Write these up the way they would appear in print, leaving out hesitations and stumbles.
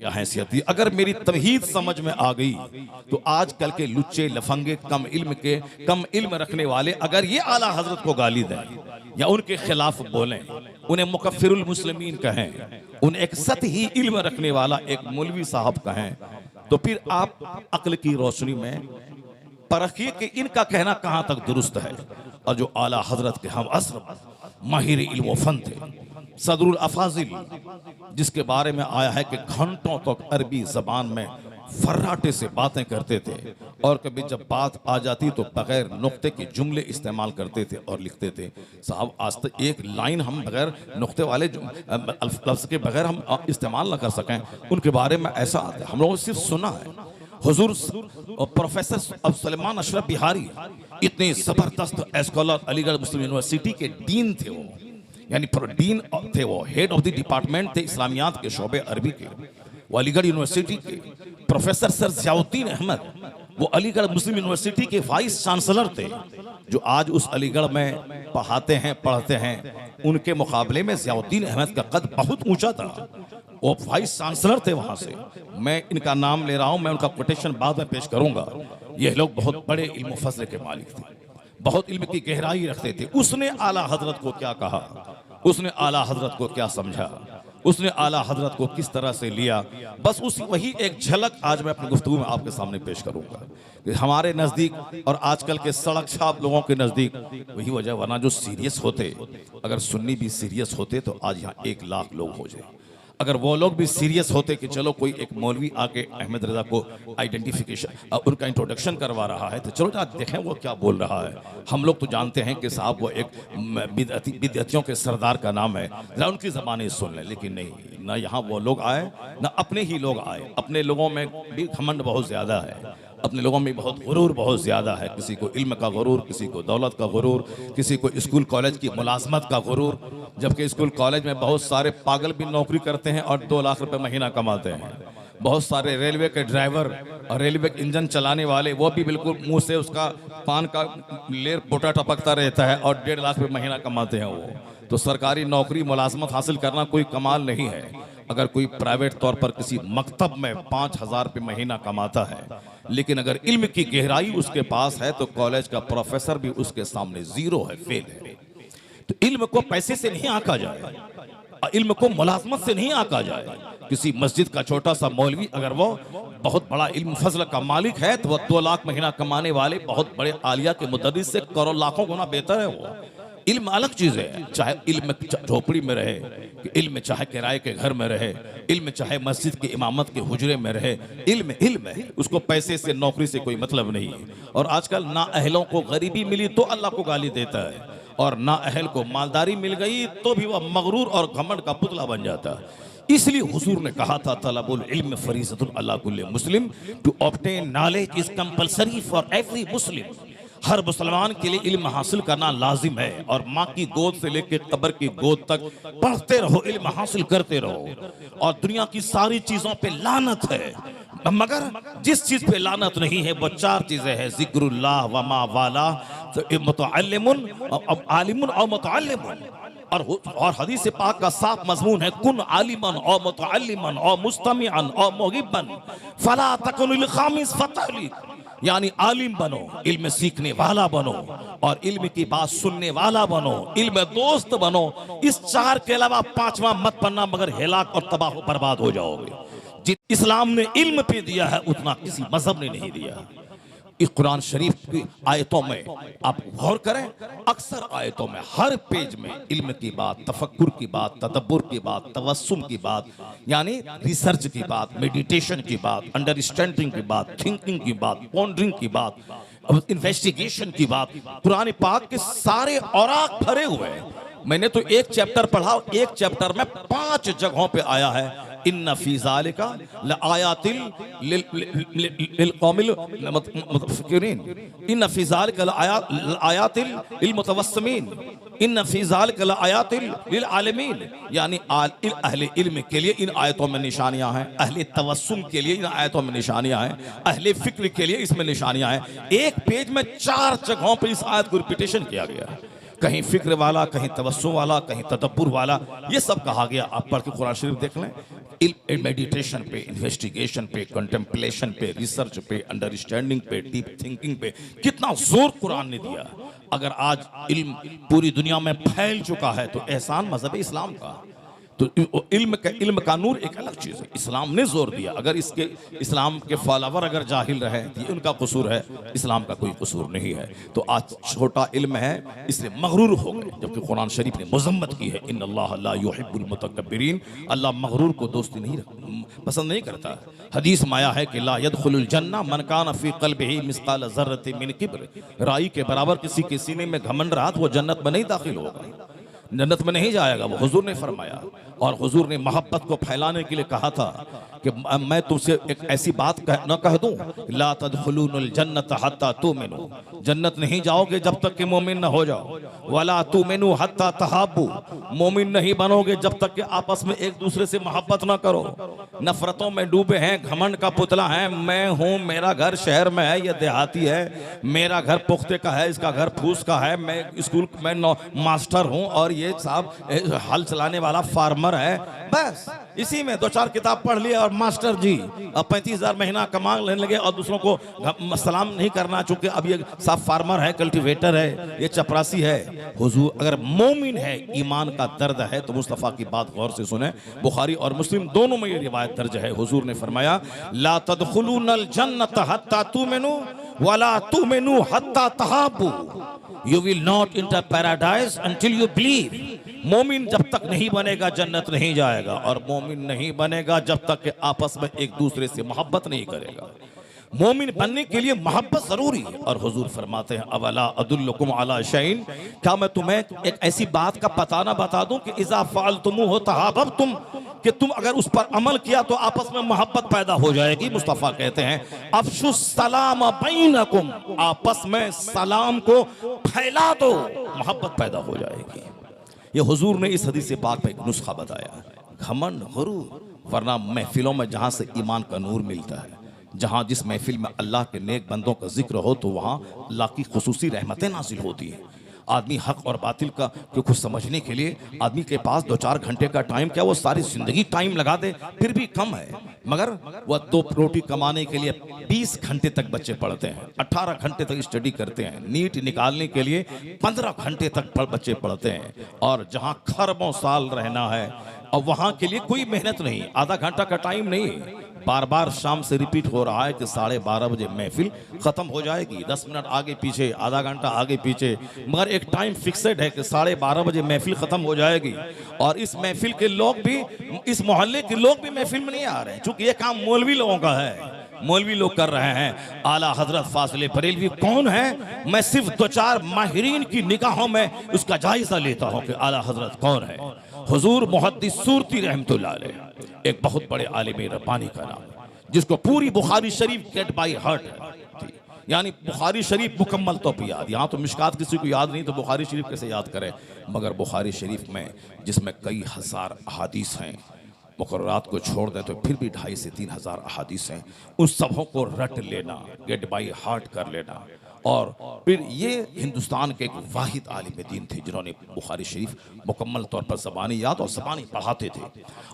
क्या हैसियत थी। अगर मेरी तौहीद समझ में आ गई तो आजकल के लुच्चे लफंगे कम इल्म रखने वाले अगर ये आला हजरत को गाली दें या उनके खिलाफ बोलें, उन्हें मुकफ्फिरुल मुस्लिमीन कहें, उन्हें एक सतही इल्म रखने वाला एक मौलवी साहब कहें, तो फिर आप अक्ल की रोशनी में परखिए कि इनका कहना कहां तक दुरुस्त है। और जो आला हजरत के हम असर माहिर इल्म व फन थे, सदरुल अफाजिल, जिसके बारे में आया है कि घंटों तक अरबी जबान में फर्राटे से बातें करते थे और कभी जब बात आ जाती तो बगैर नुक्ते के जुमले इस्तेमाल करते थे और लिखते थे। साहब आज तक एक लाइन हम बगैर नुक्ते वाले लफ्ज़ के बगैर हम इस्तेमाल ना कर सकें, उनके बारे में ऐसा आता है। हम लोगों ने सिर्फ सुना है। हुजूर प्रोफेसर अब सलमान अशरफ बिहारी इतने जबरदस्त स्कॉलर, अलीगढ़ मुस्लिम यूनिवर्सिटी के डीन थे वो, यानी डीन थे वो, हेड ऑफ द डिपार्टमेंट थे इस्लामियात के शोबे अरबी के, वो अलीगढ़ यूनिवर्सिटी के। प्रोफेसर सर ज़ियाउद्दीन अहमद वो अलीगढ़ मुस्लिम यूनिवर्सिटी के वाइस चांसलर थे, जो आज उस अलीगढ़ में पढ़ते हैं। उनके मुकाबले में ज़ियाउद्दीन अहमद का कद बहुत ऊंचा था, वो वाइस चांसलर थे वहां से। मैं इनका नाम ले रहा हूं, मैं उनका कोटेशन बाद में पेश करूंगा। ये लोग बहुत बड़े इल्म फज़ल के मालिक थे, बहुत इल्म की गहराई रखते थे। उसने आला हजरत को क्या कहा, उसने आला हजरत को क्या समझा, उसने आला हजरत को किस तरह से लिया, बस वही एक झलक आज मैं अपनी गुफ्तगू में आपके सामने पेश करूंगा कि हमारे नज़दीक और आजकल के सड़क छाप लोगों के नज़दीक वही वजह, वरना जो सीरियस होते, अगर सुन्नी भी सीरियस होते तो आज यहाँ 1 लाख लोग हो जाए। अगर वो लोग भी सीरियस होते कि चलो कोई एक मौलवी आके अहमद रजा को आइडेंटिफिकेशन, उनका इंट्रोडक्शन करवा रहा है, तो चलो आज देखें वो क्या बोल रहा है। हम लोग तो जानते हैं कि साहब वो एक बिदअतियों के सरदार का नाम है, जरा उनकी ज़बानें सुन लें। लेकिन नहीं, ना यहाँ वो लोग आए, ना अपने ही लोग आए। अपने लोगों में भी घमंड बहुत ज़्यादा है, अपने लोगों में बहुत गुरूर बहुत ज़्यादा है। किसी को इल्म का गुरूर, किसी को दौलत का गुरूर, किसी को स्कूल कॉलेज की मुलाजमत का गुरूर, जबकि स्कूल कॉलेज में बहुत सारे पागल भी नौकरी करते हैं और 2 लाख रुपए महीना कमाते हैं। बहुत सारे रेलवे के ड्राइवर और रेलवे के इंजन चलाने वाले, वो भी बिल्कुल मुंह से उसका पान का लेर पोटा टपकता रहता है और 1.5 लाख रुपए महीना कमाते हैं वो। तो सरकारी नौकरी मुलाजमत हासिल करना कोई कमाल नहीं है। अगर कोई प्राइवेट तौर पर किसी मकतब में 5,000 रुपये महीना कमाता है, लेकिन अगर इल्म की गहराई उसके पास है तो कॉलेज का प्रोफेसर भी उसके सामने जीरो है, फेल है। तो इल्म को पैसे से नहीं आंका जाए, इल्म को मुलाजमत से नहीं आंका जाए। किसी मस्जिद का छोटा सा मौलवी अगर वो बहुत बड़ा इल्म फजल का मालिक है तो वो 2 लाख महीना कमाने वाले बहुत बड़े आलिया के मुदर्रिस से करोड़ लाखों गुना बेहतर है। वो इल्म अलग चीज है, चाहे इल्म झोपड़ी में रहे, इल्म चाहे किराए के घर में रहे, इल्म चाहे मस्जिद की इमामत के हुजरे में रहे, इल्म इल्म है, उसको पैसे से नौकरी से कोई मतलब नहीं है। और आजकल ना अहलों को गरीबी मिली तो अल्लाह को गाली देता है, और ना अहल को मालदारी मिल गई तो भी वह मगरूर और घमंड का पुतला बन जाता है। इसलिए हुजूर ने कहा था तलबुल इल्म फरीज़तुन अला कुल्लि मुस्लिम, to obtain knowledge is compulsory for every Muslim. हर मुसलमान के लिए इल्म हासिल करना लाजिम है, और माँ की गोद से लेकर कब्र की गोद तक पढ़ते रहो, इल्म हासिल करते रहो। और दुनिया की सारी चीजों पे लानत है, मगर जिस चीज पे लानत नहीं है वो 4 चीजें हैं, जिक्रुल्लाह व मा वाला, तो मुतअल्लिमुन आलिमुन और मुतअल्लिमुन। और हदीस पाक का साफ मजमून है, कुन आलिमन और मुतअल्लिमन और मुस्तमिअन और मुहिब्बन फला तकुन लिल खामिस फतली, यानी आलिम बनो, इल्म सीखने वाला बनो, और इल्म की बात सुनने वाला बनो, इल्म दोस्त बनो। इस 4 के अलावा 5वां मत पढ़ना, मगर हिलाक और तबाह बर्बाद हो जाओगे। जित इस्लाम ने इल्म पे दिया है उतना किसी मजहब ने नहीं दिया। इस कुरान शरीफ की आयतों में आप गौर करें, अक्सर आयतों में हर पेज में इल्म की बात, तफक्कुर की बात, तदब्बुर की बात, तवस्सुम की बात, यानी रिसर्च की बात, मेडिटेशन की बात, अंडरस्टैंडिंग की बात, थिंकिंग की बात, पॉन्डरिंग की बात, इन्वेस्टिगेशन की बात। कुरान पाक के सारे औराक भरे हुए हैं। मैंने तो एक चैप्टर पढ़ा, एक चैप्टर में 5 जगहों पे आया है, इन्ना फी ज़ालिका लआयातिल लिलकौमिल मुतफक्किरीन, इन्ना फी ज़ालिका लआयातिल लिलमुतवस्सिमीन, इन्ना फी ज़ालिका लआयातिल लिलआलिमीन, यानी अहले इल्म के लिए इन आयतों में निशानियां हैं, अहले तवस्सुम के लिए इन आयतों में निशानियां हैं, अहले फिक्र के लिए इसमें निशानियां हैं। एक पेज में 4 जगहों पर इस आयत को रिपीटेशन किया गया। कहीं फिक्र वाला, कहीं तवस्सु वाला, कहीं तदब्बुर वाला, ये सब कहा गया। आप पढ़ के कुरान शरीफ देख लें, मेडिटेशन पे, इन्वेस्टिगेशन पे, कंटेम्पलेशन पे, रिसर्च पे, अंडरस्टैंडिंग पे, डीप थिंकिंग पे कितना जोर कुरान ने दिया। अगर आज इल्म पूरी दुनिया में फैल चुका है तो एहसान मजहब इस्लाम का। तो इल्म का नूर एक अलग चीज़ है, इस्लाम ने जोर दिया। अगर इसके इस्लाम के फॉलोवर अगर जाहिल रहे तो ये उनका कसूर है, इस्लाम का कोई कसूर नहीं है। तो आज छोटा इल्म है इसलिए मगरूर हो गए, जबकि कुरान शरीफ ने मजम्मत की है, इन्नल्लाह ला युहिब्बुल मुतकब्बिरीन, अल्लाह मगरूर को दोस्ती नहीं पसंद नहीं करता। हदीस में आया है कि ला यदखुलुल जन्नह मन कान फी क़ल्बिही मिस्काल ज़र्रतिन मिन किब्र, राई के बराबर किसी के सीने में घमंड रहा तो वो जन्नत में नहीं दाखिल होगा, जन्नत में नहीं जाएगा वो, हुजूर ने फरमाया। और हुजूर ने मोहब्बत को फैलाने के लिए कहा था कि मैं तुमसे एक ऐसी बात न कह दूं, ला तदखुलूनुल जन्नत हत्ता तुमिनू, जन्नत नहीं जाओगे जब तक कि मोमिन न हो जाओ, वला तुमिनू हत्ता तहाब्बू, मोमिन नहीं बनोगे जब तक कि आपस में एक दूसरे से मोहब्बत न करो। नफरतों में डूबे हैं, घमंड का पुतला है, मैं हूं, मेरा घर शहर में है, यह देहाती है, मेरा घर पुख्ते का है, इसका घर फूस का है, मैं स्कूल में मास्टर हूं और ये साहब हल चलाने वाला फार्मर है। बस इसी में दो चार किताब पढ़ लिया और मास्टर जी अब 35,000 महीना कमा लेने लगे और दूसरों को सलाम नहीं करना, चूंकि अब ये साहब फार्मर है, कल्टीवेटर है, ये चपरासी है। हुजूर अगर मोमिन है, ईमान का दर्द है तो मुस्तफ़ा की बात गौर से सुने, बुखारी और मुस्लिम दोनों में ये रिवायत दर्ज है। हुजूर ने फरमाया ला तदखुलूनल जन्नत हत्ता तुमिनू वला तुमिनू हत्ता तहाब्बू, you will not enter paradise until you believe. मोमिन जब तक नहीं बनेगा जन्नत नहीं जाएगा, और मोमिन नहीं बनेगा जब तक कि आपस में एक दूसरे से मोहब्बत नहीं करेगा। मोमिन बनने के लिए मोहब्बत जरूरी है। और हुजूर फरमाते हैं अवला अदुल्लुकुम अला शैइन, क्या मैं तुम्हें एक ऐसी बात का पता ना बता दूं कि इज़ा फ़अलतुमूहु तहाब्बतुम, कि तुम अगर उस पर अमल किया तो आपस में मोहब्बत पैदा हो जाएगी। मुस्तफ़ा कहते हैं अफ़शुस सलाम बैनकुम, आपस में सलाम को फैला दो, मोहब्बत पैदा हो जाएगी। ये हुजूर ने इस हदीस पाक में एक नुस्खा बताया, घमंड गुरूर, वरना महफिलों में जहाँ से ईमान का नूर मिलता है, जहाँ जिस महफिल में अल्लाह के नेक बंदों का जिक्र हो तो वहाँ अल्लाह की खुसूसी रहमतें नाजिल होती हैं। आदमी हक और बातिल का कुछ समझने के लिए आदमी के पास 2-4 घंटे का टाइम, क्या वो सारी जिंदगी टाइम लगा दे फिर भी कम है, मगर वह 2 रोटी कमाने के लिए 20 घंटे तक बच्चे पढ़ते हैं, 18 घंटे तक स्टडी करते हैं, नीट निकालने के लिए 15 घंटे तक बच्चे पढ़ते हैं। और जहाँ खरबों साल रहना है और वहाँ के लिए कोई मेहनत नहीं, आधा घंटा का टाइम नहीं, बार बार शाम से रिपीट हो रहा है कि 12:30 बजे महफिल खत्म हो जाएगी, 10 मिनट आगे पीछे, आधा घंटा आगे पीछे, मगर एक टाइम फिक्सेड है कि 12:30 बजे महफिल खत्म हो जाएगी। और इस महफिल के लोग भी, इस मोहल्ले के लोग भी महफिल में नहीं आ रहे हैं, चूंकि ये काम मौलवी लोगों का है, मौलवी लोग कर रहे हैं। आला हजरत फासिल बरेलवी कौन है? मैं सिर्फ 2-4 माहिरीन की निगाहों में उसका जायजा लेता हूं कि आला हजरत कौन है। हुजूर मुहद्दिस सूरती रहमतुल्लाह अलैह, एक बहुत बड़े आलिम रब्बानी का नाम, जिसको पूरी बुखारी शरीफ गेट बाय हार्ट है, यानी बुखारी शरीफ मुकम्मल तौर पर याद। यहाँ तो मिशकात किसी को याद नहीं तो बुखारी शरीफ कैसे याद करे, मगर बुखारी शरीफ में जिसमें कई हज़ार अहादीस हैं, मुकर्ररात को छोड़ दें तो फिर भी 2,500 से 3,000 अहादीस हैं, उन सबों को रट लेना, गेट बाय हार्ट कर लेना। और फिर ये हिंदुस्तान के एक वाहिद आलिम दीन थे जिन्होंने बुखारी शरीफ मुकम्मल तौर पर ज़बानी याद और ज़बानी पढ़ाते थे,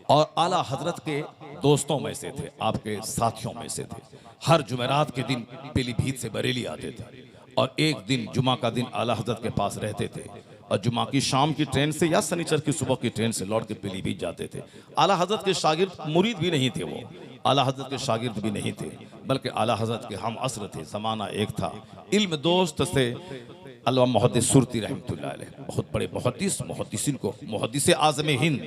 और आला हजरत के दोस्तों में से थे, आपके साथियों में से थे। हर जुमेरात के दिन पीलीभीत से बरेली आते थे और एक दिन जुमा का दिन आला हजरत के पास रहते थे, और जुमा की शाम की ट्रेन से या शनिचर की सुबह की ट्रेन से लौट के पीलीभीत जाते थे। आला हजरत के शागिर्द मुरीद भी नहीं थे, वो आला हजरत के शागिर्द भी नहीं थे, बल्कि आला हजरत के हम असर थे, ज़माना एक था। इल्म दोस्त से अल्लाह मुहद्दिस सूरती रहमतुल्लाह अलैह, बहुत बड़े मुहद्दिसीन को मुहद्दिस आज़म हिंद,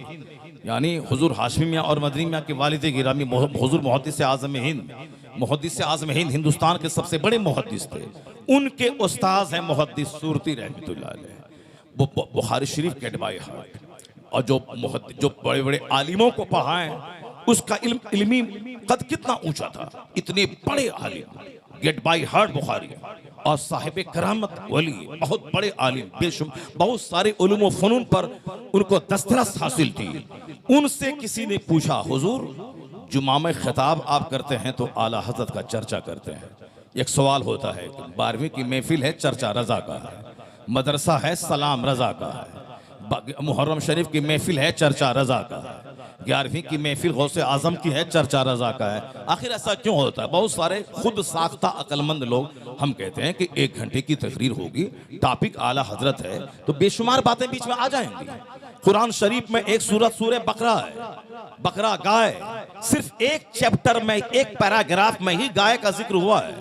यानी हुजूर हाशमी मियां और मदनी मियां के वालिद गिरामी हुजूर मुहद्दिस आज़म हिंद, मुहद्दिस आज़म हिंद हिंदुस्तान के सबसे बड़े मुहद्दिस थे। उनके उस्ताद हैं मुहद्दिस सूरती रहमतुल्लाह अलैह, वो बुखारी शरीफ के बाय हार्ट, और जो बड़े बड़े आलिमों को पढ़ाएं उसका इल्मी कद कितना ऊंचा था, इतने बड़े आलिम, गेट बाय हार्ट बुखारी, और साहिब करामत वली, बहुत बड़े आलिम, बेशुमार बहुत सारे उलूम व फनून पर उनको दस्तरस हासिल थी। उनसे किसी ने पूछा, हुजूर जुमा में खिताब आप करते हैं तो आला हजरत का चर्चा करते हैं, एक सवाल होता है कि 12वीं की महफिल है, चर्चा रजा का है, मदरसा है सलाम रजा का है, मुहर्रम शरीफ की महफिल है चर्चा रजा का है, 11वीं की महफिल गौसे आजम की है चर्चा रजा का है। आखिर ऐसा क्यों होता है? बहुत सारे खुद साख्ता अक्लमंद लोग हम कहते हैं कि 1 घंटे की तकरीर होगी, टॉपिक आला हजरत है, तो बेशुमार बातें बीच में आ जाएंगी। कुरान शरीफ में एक सूरत सूरह बकरा है, बकरा गाय, सिर्फ एक चैप्टर में एक पैराग्राफ में ही गाय का जिक्र हुआ है,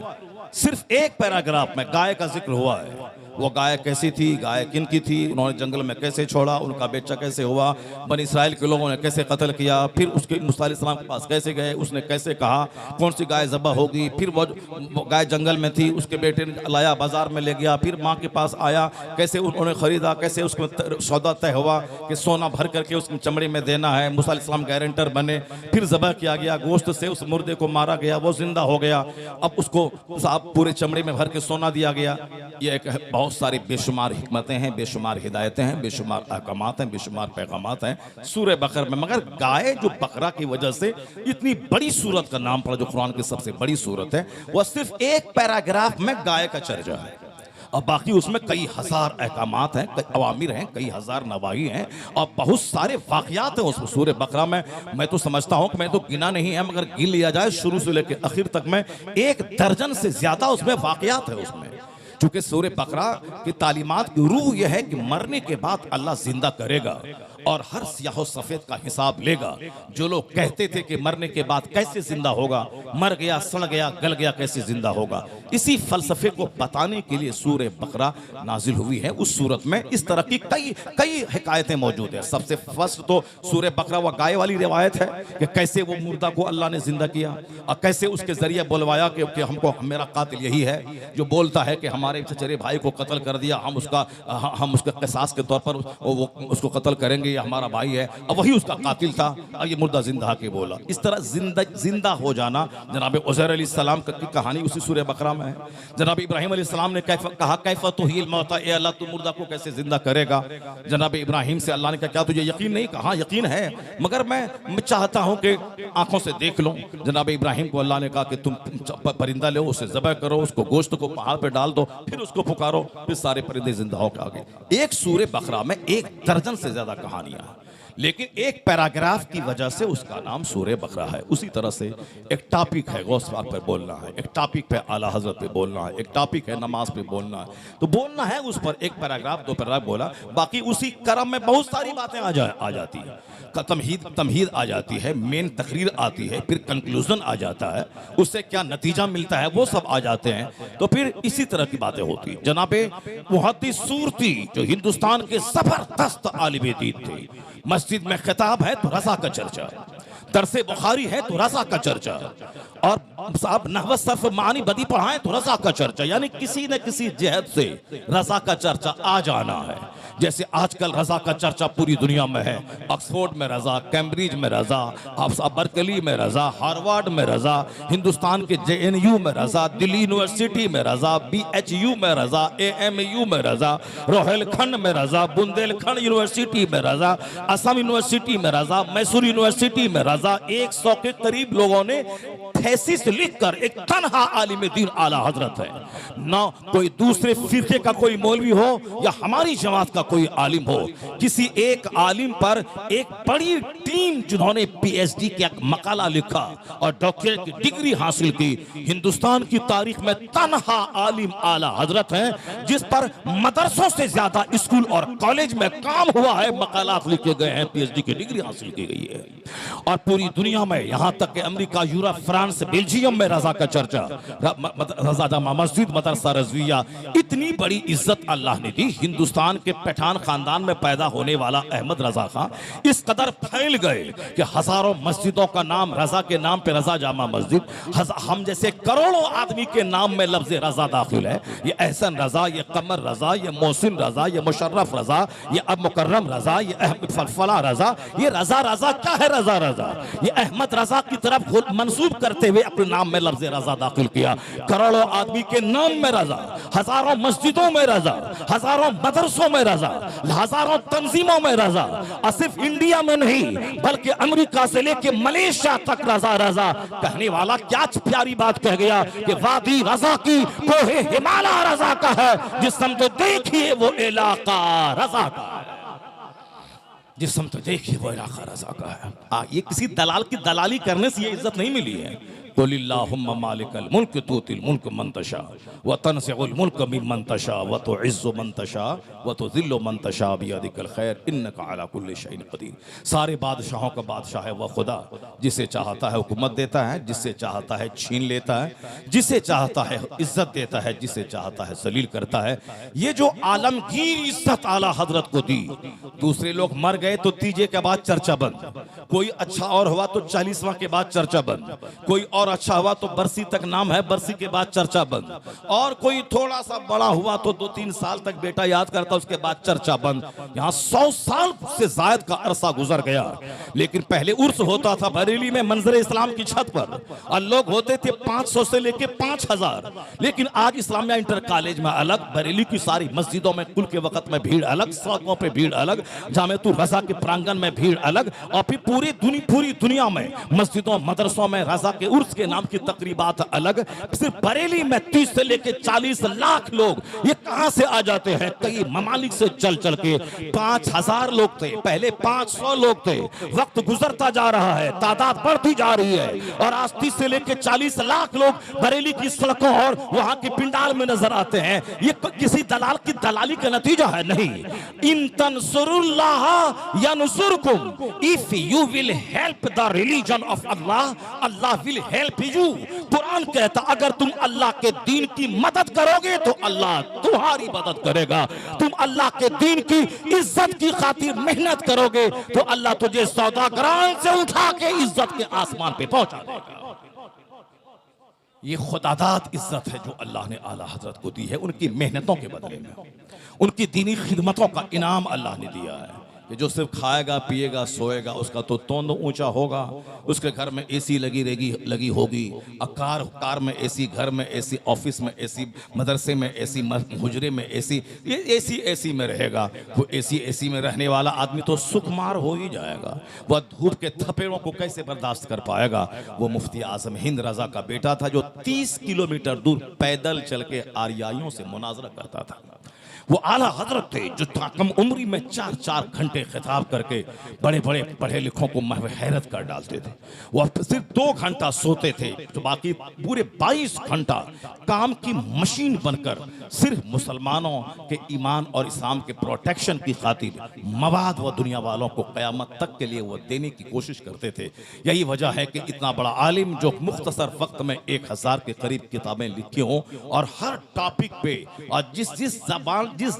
सिर्फ एक पैराग्राफ में गाय का जिक्र हुआ है। वो गाय कैसी थी, गाय किन की थी, उन्होंने जंगल में कैसे छोड़ा, उनका बच्चा कैसे हुआ, बनी इसराइल के लोगों ने कैसे कत्ल किया, फिर उसके मूसा अलैहिस्सलाम के पास कैसे गए, उसने कैसे कहा कौन सी गाय ज़बह होगी, फिर वो गाय जंगल में थी, उसके बेटे ने लाया बाजार में ले गया, फिर माँ के पास आया, कैसे उन्होंने ख़रीदा, कैसे उसमें सौदा तय हुआ कि सोना भर करके उसकी चमड़ी में देना है, मूसा अलैहिस्सलाम गारंटर बने, फिर ज़बह किया गया, गोश्त से उस मुर्दे को मारा गया, वो जिंदा हो गया, अब उसको साहब पूरे चमड़ी में भर के सोना दिया गया। ये एक बहुत सारी बेशुमार हिकमतें हैं, बेशुमार हिदायतें हैं, बेशुमार अहकामात हैं, बेशुमार पैगामात हैं सूरह बकर में। मगर गाय जो बकरा की वजह से इतनी बड़ी सूरत का नाम पड़ा, जो कुरान की सबसे बड़ी सूरत है, वह सिर्फ एक पैराग्राफ में गाय का चर्चा है, और बाकी उसमें कई हजार अहकामात हैं, कई अवामिर हैं, कई हजार नवाही हैं, और बहुत सारे वाक़यात हैं उस सूरह बकरा में। मैं तो समझता हूं कि मैं तो गिना नहीं है, मगर गिन लिया जाए शुरू से लेकर आखिर तक में 1 दर्जन से ज्यादा उसमें वाक़यात है उसमें। चूंकि सूरह बकरा की तालीमात की रूह यह है कि मरने के बाद अल्लाह जिंदा करेगा और हर सियाह सफेद का हिसाब लेगा। जो लोग कहते थे कि मरने के बाद कैसे जिंदा होगा, मर गया, सड़ गया, गल गया, कैसे जिंदा होगा, इसी फलसफे को बताने के लिए सूरह बकरा नाजिल हुई है। उस सूरत में इस तरह की कई हिकायतें मौजूद है। सबसे फर्स्ट तो सूरह बकरा व गाय वाली रिवायत है कि कैसे वो मुर्दा को अल्लाह ने जिंदा किया और कैसे उसके जरिए बुलवाया कि हमको मेरा कातिल यही है जो बोलता है कि हमारे चचेरे भाई को कत्ल कर दिया, हम उसके क़िसास के तौर पर उसको कत्ल करेंगे, ये हमारा भाई है, और वही उसका कातिल था, और ये मुर्दा जिंदा के बोला। इस तरह जिंदा हो जाना जनाब उज़ैर अलैहिस्सलाम की कहानी उसी सूरह बकरा में है। जनाब इब्राहिम अलैहिस्सलाम ने कहा कैफ़ तुहील मौता, ए अल्लाह तू मुर्दा को कैसे जिंदा करेगा। जनाब इब्राहिम से अल्लाह ने कहा क्या तुझे यकीन नहीं? कहा यकीन है, मगर मैं चाहता हूं कि आंखों से देख लूं। जनाब इब्राहिम को अल्लाह ने कहा कि तुम परिंदा लो, उसे ज़बह करो, उसको गोश्त को पहाड़ पे डाल दो, फिर उसको पुकारो, फिर सारे परिंदे जिंदा होकर आ गए। एक सूरह बकरा में 1 दर्जन से ज्यादा कहानियां, लेकिन एक पैराग्राफ की वजह से उसका नाम सूरह बकरा है। उसी तरह से एक टॉपिक है गौस पाक पे बोलना है, एक टॉपिक पे आला हजरत पे बोलना है, एक टॉपिक है नमाज पे बोलना है, तो बोलना है उस पर 1 पैराग्राफ 2 पैराग्राफ बोला, बाकी उसी क्रम में बहुत सारी बातें आ जाती है। तमहीद आ जाती है, मेन तकरीर आती है, फिर कंक्लूजन आ जाता है, उससे क्या नतीजा मिलता है वो सब आ जाते हैं। तो फिर इसी तरह की बातें होती है। जनाबे मुहद्दिस सूरती जो हिंदुस्तान के जबरदस्त आलिम दीन थे, मस्जिद में खिताब है तो रज़ा का चर्चा, दरसे बुखारी है तो रज़ा का चर्चा, और साहब नहव सर्फ मानी बदी पढ़ाएं तो रज़ा का चर्चा, यानी किसी न किसी जहत से रज़ा का चर्चा आ जाना है। जैसे आजकल रज़ा का चर्चा पूरी दुनिया में है, ऑक्सफोर्ड में रज़ा, कैम्ब्रिज में रज़ा, आप बर्कली में रज़ा, हार्वर्ड में रज़ा, हिंदुस्तान के JNU में रज़ा, दिल्ली यूनिवर्सिटी में रज़ा, BHU में रज़ा, AMU में रज़ा, रोहिलखंड में रज़ा, बुंदेलखंड यूनिवर्सिटी में रज़ा, असम यूनिवर्सिटी में रज़ा, मैसूर यूनिवर्सिटी में रज़ा। 100 के करीब लोगों ने थेसिस लिखकर, एक तन्हा आलिम दीन आला हजरत है ना, कोई दूसरे फिरके का कोई मौलवी हो या हमारी जमात का कोई आलिम हो, किसी एक आलिम पर एक बड़ी टीम जिन्होंने PhD का मकाला लिखा और डॉक्टरेट की डिग्री हासिल की, हिंदुस्तान की तारीख में तन्हा आलिम आला हजरत है जिस पर मदरसों से ज्यादा स्कूल और कॉलेज में काम हुआ है, मकालात लिखे गए हैं, PhD की डिग्री हासिल की गई है। और पूरी दुनिया में यहां तक कि अमेरिका, यूरोप, फ्रांस, बेल्जियम में रज़ा का चर्चा, रज़ा जामा मस्जिद, मदरसा रज़विया, इतनी बड़ी इज्जत अल्लाह ने दी। हिंदुस्तान के पठान खानदान में पैदा होने वाला अहमद रज़ा खान इस कदर फैल गए कि हजारों मस्जिदों का नाम रज़ा के नाम पे रज़ा जामा मस्जिद, हम जैसे करोड़ों आदमी के नाम में लफ्ज़ रज़ा दाखिल है। ये एहसन रज़ा, ये कमर रज़ा, ये मोहसिन रज़ा, ये मुशर्रफ रज़ा, ये अब मुकर्रम रज़ा, ये अहमद फला रज़ा, ये रज़ा क्या है? रज़ा ये अहमद रजा की तरफ मंसूब करते हुए अपने नाम में लफ्ज रजा दाखिल किया। करोड़ों आदमी के नाम में रजा, हजारों मस्जिदों में रजा, हजारों मदरसों में रजा, हजारों तंजीमों में रजा, और सिर्फ इंडिया में नहीं बल्कि अमेरिका से लेके मलेशिया तक रजा रजा। कहने वाला क्या प्यारी बात कह गया कि वादी रजा की कोहे हिमालय रजा का है, जिस समझो देखिए वो इलाका रजा का है, जिस समझो देखिए वो इलाका रजा का है। ये किसी दलाल की दलाली करने से ये इज्जत नहीं मिली है। कुलिल्लाहुम्मा मालिकल मुल्क तूतिल मुल्क मन तशा व तनज़िउल मुल्क मिम्मन तशा व तुइज़्ज़ु मन तशा व तुज़िल्लु मन तशा बियदिकल खैर इन्नका अला कुल्लि शैइन क़दीर। सारे बादशाहों का बादशाह है वह खुदा, जिसे चाहता है हुकूमत देता है, जिससे चाहता है छीन लेता है, जिसे चाहता है इज्जत देता है, जिसे चाहता है जलील करता है। ये जो आलमगीर इज्जत आला हजरत को दी, दूसरे लोग मर गए तो तीजे के बाद चर्चा बंद, कोई अच्छा और हुआ तो 40वां के बाद चर्चा बंद, कोई और अच्छा हुआ तो बरसी तक नाम है, बरसी के बाद चर्चा बंद, और कोई थोड़ा सा बड़ा हुआ तो 2-3 साल तक बेटा याद करता उसके बाद चर्चा बंद। यहाँ 100 साल से जायद का अरसा गुजर गया। लेकिन पहले उर्स होता था बरेली में मंजर इस्लाम की छत पर, और लोग होते थे 500 से लेके 5000। लेकिन आज इस्लामिया इंटर कॉलेज में अलग, बरेली की सारी मस्जिदों में कुल के वक्त में भीड़ अलग, सड़कों पे भीड़ अलग, जामेतुल रजा के प्रांगण में भीड़ अलग, और फिर पूरी दुनिया में मस्जिदों मदरसों में रजा के उर्स के नाम की तकरीबात अलग। सिर्फ बरेली में 30 से लेके 40 लाख लोग ये कहां से आ जाते हैं? कई ममालिक से चल चल के 5000 लोग थे, पहले 500 लोग थे। वक्त गुजरता जा रहा है, तादाद बढ़ती जा रही है, और आज 30 से लेके 40 लाख लोग बरेली की सड़कों और वहां के पिंडाल में नजर आते हैं। ये किसी दलाल की दलाली का नतीजा है नहीं। इन तंसुरुल्लाह यंसुरकुम, if you will help the religion of Allah, Allah will help you. कुरान कहता अगर तुम अल्लाह के दीन की मदद करोगे तो अल्लाह तुम्हारी मदद करेगा। तुम अल्लाह के दीन की इज्जत की खातिर मेहनत करोगे तो अल्लाह तुझे सौदागरान से उठा के इज्जत के आसमान पे पहुंचा देगा। ये खुदादाद इज्जत है जो अल्लाह ने आला हजरत को दी है, उनकी मेहनतों के बदले में, उनकी दीनी खिदमतों का इनाम अल्लाह ने दिया है। कि जो सिर्फ खाएगा पिएगा सोएगा उसका तो तोंद ऊंचा होगा, उसके घर में एसी लगी होगी, कार में एसी, घर में एसी, ऑफिस में एसी, मदरसे में एसी, हुजरे में एसी, ये एसी में रहेगा। वो एसी में रहने वाला आदमी तो सुखमार हो ही जाएगा। वह धूप के थपेड़ों को कैसे बर्दाश्त कर पाएगा? वो मुफ्ती आजम हिंद रजा का बेटा था जो 30 किलोमीटर दूर पैदल चल के आरियाइयों से मुनाजरा करता था। वो आला हजरत थे जो कम उम्री में 4-4 घंटे खिताब करके बड़े बड़े पढ़े लिखों को हैरत कर डालते थे। वो सिर्फ 2 घंटा सोते थे तो बाकी पूरे 22 घंटा काम की मशीन बनकर सिर्फ मुसलमानों के ईमान और इस्लाम के प्रोटेक्शन की खातिर मवाद व दुनिया वालों को क़यामत तक के लिए वो देने की कोशिश करते थे। यही वजह है कि इतना बड़ा आलिम जो मुख्तसर वक्त में 1000 के करीब किताबें लिखी हों और हर टॉपिक पे और जिस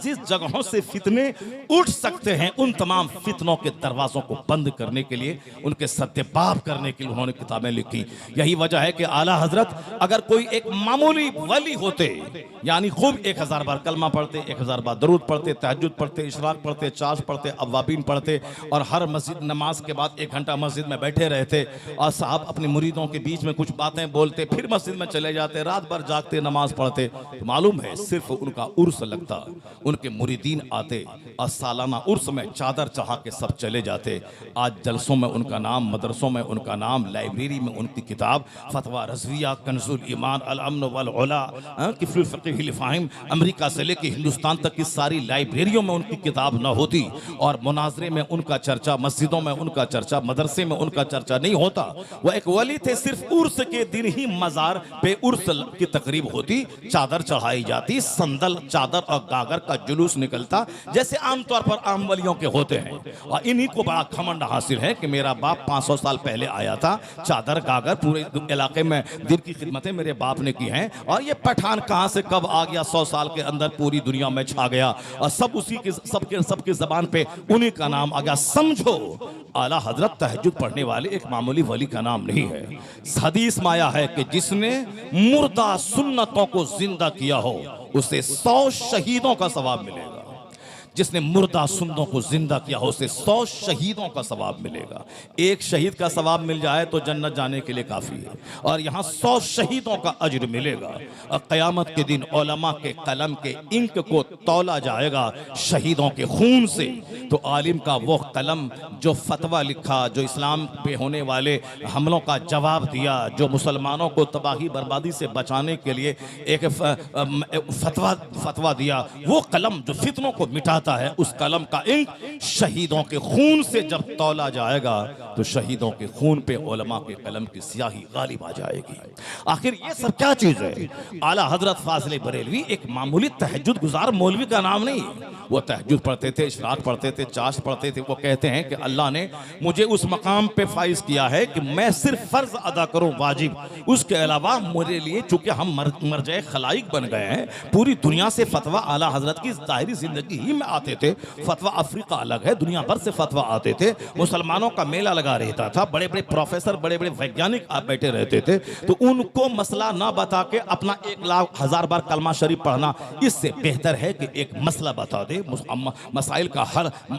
जिस जगहों से फितने उठ सकते हैं उन तमाम फितनों के दरवाजों को बंद करने के लिए, उनके सद्देबाब करने के लिए उन्होंने किताबें लिखी। यही वजह है कि आला हजरत अगर कोई एक मामूली वली होते, यानी खूब 1000 बार कलमा पढ़ते, 1000 बार दरूद पढ़ते, तहज्जुद पढ़ते, इशराक पढ़ते, चाश पढ़ते, अव्वाबीन पढ़ते, और हर मस्जिद नमाज के बाद 1 घंटा मस्जिद में बैठे रहते, और साहब अपने मुरीदों के बीच में कुछ बातें बोलते, फिर मस्जिद में चले जाते, रात भर जागते नमाज पढ़ते, तो मालूम है सिर्फ उनका उर्स लगता, उनके मुरीदीन आते और सालाना उर्स में चादर चढ़ा के सब चले जाते। आज जलसों में उनका नाम, मदरसों में उनका नाम, लाइब्रेरी में उनकी किताब फतवा रज़विया, कंजुल ईमान, अल अम्न वल उला, किफ़ुल फ़क़ीह फ़ाहिम, अमेरिका से लेकर हिंदुस्तान तक की सारी लाइब्रेरियों में उनकी किताब न होती, और मुनाजरे में उनका चर्चा, मस्जिदों में उनका चर्चा, मदरसे में उनका चर्चा नहीं होता। वह एक वली थे, सिर्फ उर्स के दिन ही मज़ार पे उर्स की तकरीब होती, चादर चढ़ाई जाती, संदल, चादर और गागर का जुलूस निकलता जैसे आमतौर पर आम वलियों के होते हैं। और इन्हीं को बड़ा घमंड हासिल है कि मेरा बाप 500 साल पहले आया था, चादर गागर पूरे इलाके में दिन की खिदमतें मेरे बाप ने की हैं, और ये पठान कहां से कब आ गया, 100 साल के अंदर पूरी दुनिया में छा गया, और सब उसी के सबके जबान पे उन्हीं का नाम आ गया। समझो आला हजरत तहज्जुद पढ़ने वाले एक मामूली वली का नाम नहीं है। हदीस में आया है कि जिसने मुर्दा सुन्नतों को जिंदा किया हो उसे 100 शहीदों का सवाब मिलेगा। जिसने मुर्दा सुंदों को जिंदा किया हो उसे 100 शहीदों का सवाब मिलेगा। एक शहीद का सवाब मिल जाए तो जन्नत जाने के लिए काफ़ी है, और यहाँ 100 शहीदों का अज्र मिलेगा। और क़यामत के दिन उलमा के कलम के इंक को तौला जाएगा शहीदों के खून से। तो आलिम का वो कलम जो फतवा लिखा, जो इस्लाम पे होने वाले हमलों का जवाब दिया, जो मुसलमानों को तबाही बर्बादी से बचाने के लिए एक फतवा दिया, वो कलम जो फितनों को मिटाता है, उस कलम का इंक शहीदों के खून से जब तौला जाएगा तो शहीदों के खून पे उलमा के कलम की स्याही गालिब आ जाएगी। आखिर ये सब क्या चीज है? आला हजरत फाजिल बरेलवी एक मामूली तहज्जुद गुजार मौलवी का नाम नहीं। वो तहज्जुद पढ़ते थे, इशराक पढ़ते थे, चाश पढ़ते थे। वो कहते हैं कि अल्लाह ने मुझे उस मकाम पे फाइज किया है कि मैं सिर्फ फर्ज अदा करूं, वाजिब, उसके अलावा मेरे लिए, चूंकि हम मर्जे खलाइक बन गए हैं, पूरी दुनिया से फतवा आला हजरत की जाहिरी जिंदगी ही में आते थे। फतवा अफ्रीका अलग है, दुनिया भर से फतवा आते थे। मुसलमानों का मेला लगा रहता था, बड़े बड़े प्रोफेसर, बड़े बड़े वैज्ञानिक आप बैठे रहते थे। तो उनको मसला ना बता के अपना 1,00,000 बार कलमा शरीफ पढ़ना, इससे बेहतर है कि एक मसला बता दे, मसाइल का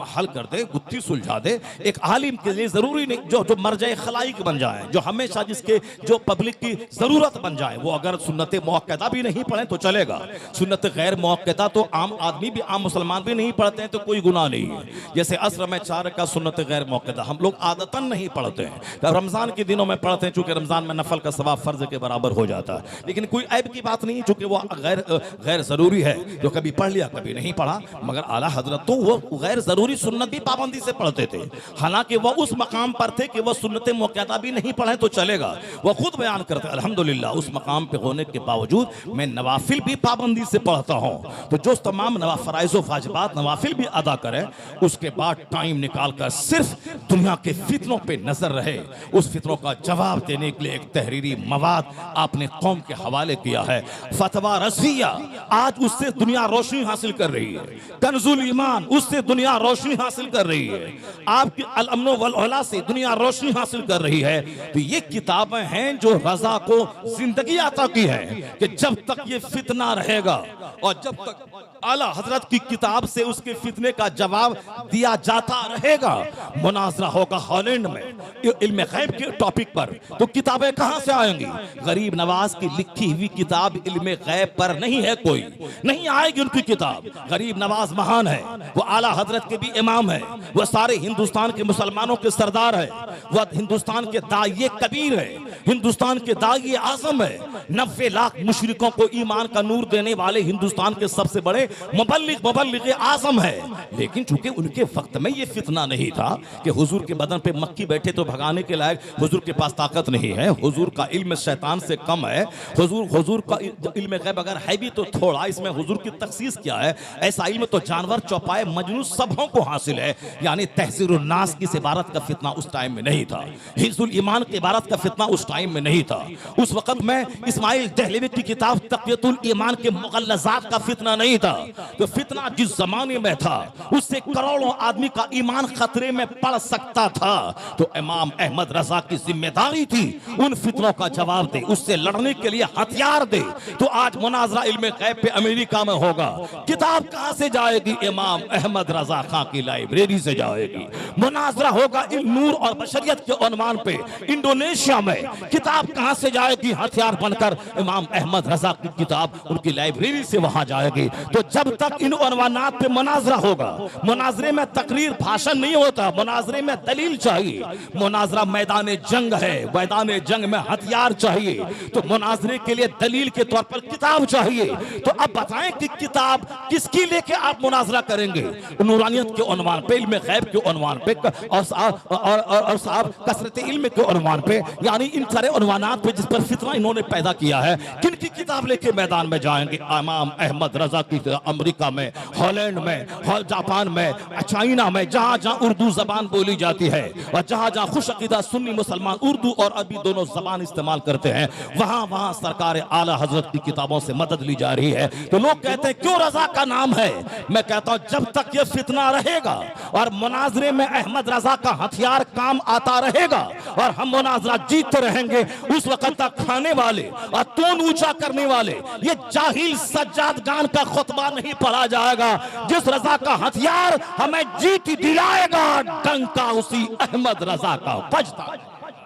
हल कर दे, गुत्थी सुलझा दे। एक आलिम के लिए जरूरी नहीं जो मर्जे खलाइक बन जाए, जो हमेशा जिसके जो पब्लिक की जरूरत बन जाए। वो अगर सुन्नत मुअक्कदा भी नहीं पढ़े तो चलेगा, सुन्नत गैर मुअक्कदा तो आम आदमी भी, आम मुसलमान भी नहीं पढ़ते हैं तो कोई गुनाह नहीं है। जैसे असर में 4 का सुन्नत गैर मुअक्कदा हम लोग आदतन नहीं पढ़ते हैं, रमजान के दिनों में पढ़ते हैं, चूंकि रमजान में नफल का सवाब फर्ज के बराबर हो जाता है। लेकिन कोई ऐब की बात नहीं, चूंकि वो गैर जरूरी है, जो कभी पढ़ लिया कभी नहीं पढ़ा। मगर आला हजरत तो वो गैर जरूरी सुन्नत भी पाबंदी से पढ़ते थे, हालांकि वो उस मकाम पर थे कि वो सुन्नत मुअक्कदा भी नहीं पढ़े तो चलेगा। वो खुद बयान करते अल्हम्दुलिल्लाह उस मकाम पे होने के बावजूद मैं नवाफिल भी पाबंदी से पढ़ता हूँ। तो जो तमाम फराइज़ व वाजिबात नवाफिल भी अदा करे, उसके बाद टाइम निकाल कर सिर्फ दुनिया के फितनों पे नजर रहे। उस फितनों का जवाब देने के लिए एक तहरीरी मवाद आपने कौम के हवाले किया है। फतवा रज़िया, आज उससे दुनिया रोशनी हासिल कर रही है। कंजुल ईमान, उससे दुनिया रोशनी हासिल कर रही है। आपकी अल अमन वल औला से दुनिया रोशनी हासिल कर रही है। तो ये किताबें हैं जो रजा को जिंदगी अता की है, कि जब तक ये फितना रहेगा और जब तक आला हजरत की किताब से उसके फितने का जवाब दिया जाता रहेगा। मुनाजरा होगा हॉलैंड में इल्म गैब के टॉपिक पर, तो किताबें कहां से आएंगी? गरीब नवाज की लिखी हुई किताब इल्म गैब पर नहीं है, कोई नहीं आएगी उनकी किताब। गरीब नवाज महान है, वो आला हजरत के भी इमाम है, वो सारे हिंदुस्तान के मुसलमानों के सरदार है, वह हिंदुस्तान के दाइये कबीर है, हिंदुस्तान के दाइये आजम है। 90 लाख मुशरिकों को ईमान का नूर देने वाले हिंदुस्तान के सबसे बड़े मुबल्लिग आजम है। लेकिन चूंकि उनके वक्त में ये फितना नहीं था कि हुजूर के बदन पे मक्खी बैठे तो भगाने के लायक हुजूर के पास ताकत नहीं है। हुजूर का इल्म शैतान से कम है। हुजूर का इल्म गैब अगर है भी तो थोड़ा, इसमें हुजूर की तखसीस क्या है? ऐसा इल्म तो जानवर, चौपाए, मजनू सबों को हासिल है। यानी तहसीरुन नास की इबारत का फितना उस टाइम में नहीं था, हिज़्बुल ईमान की इबारत का फितना उस टाइम में नहीं था। उस वक्त में इस्माइल दहलवी की किताब तक़ियतुल ईमान के मुग़ल्लज़ात का फितना नहीं था। तो फितना जिस जमाने में था उससे करोड़ों आदमी का ईमान खतरे में पड़ सकता था। तो इमाम अहमद रजा की जिम्मेदारी थी उन फितनों का जवाब दे, उससे लड़ने के लिए हथियार दे। तो आज मुनाजरा इल्म गैब पे अमेरिका में होगा, किताब कहां से जाएगी? इमाम अहमद रजा खां की लाइब्रेरी से जाएगी। मुनाजरा होगा नूर और बशरियत के उन्वान पे इंडोनेशिया में, किताब कहां से जाएगी? हथियार बनकर इमाम अहमद रजा की किताब उनकी लाइब्रेरी से वहां जाएगी। तो जब तक इन उन्वानात पे मुनाजरा होगा, मुनाजरे में तकरीर भाषण नहीं होता, मुनाजरे में दलील चाहिए। मुनाजरा मैदान जंग है, मैदान जंग में हथियार चाहिए। तो मुनाजरे के लिए दलील के तौर पर किताब चाहिए। तो अब बताएं कि किताब किसकी लेके आप मुनाजरा करेंगे? नूरानियत के उन्वान पे, इल्म गैब के उन्वान पे और साहब कसरत इल्म के उन्वान पे, यानी इन सारे उन्वानात पे जिस पर फितना इन्होंने पैदा किया है, किन की किताब लेके मैदान में जाएंगे? इमाम अहमद रजा की अमेरिका में, हॉलैंड में, जापान में, चाइना में, जहां जहां उर्दू जबान बोली जाती है और जहां जहां खुश अकीदा सुन्नी मुसलमान उर्दू और अरबी दोनों जबान इस्तेमाल करते हैं, वहां वहां सरकार आला हजरत की किताबों से मदद ली जा रही है। तो लोग कहते हैं क्यों रजा का नाम है? मैं कहता हूं जब तक ये फितना रहेगा और मुनाजरे में अहमद रजा का हथियार काम आता रहेगा और हम मुनाजरा जीतते रहेंगे, उस वक्त तक खाने वाले और तून ऊंचा करने वाले ये जाहिल सज्जाद गान का खुतबा खुदा नहीं पढ़ा जाएगा। जिस रजा का हथियार हमें जीत दिलाएगा, डंका उसी अहमद रजा का बजता।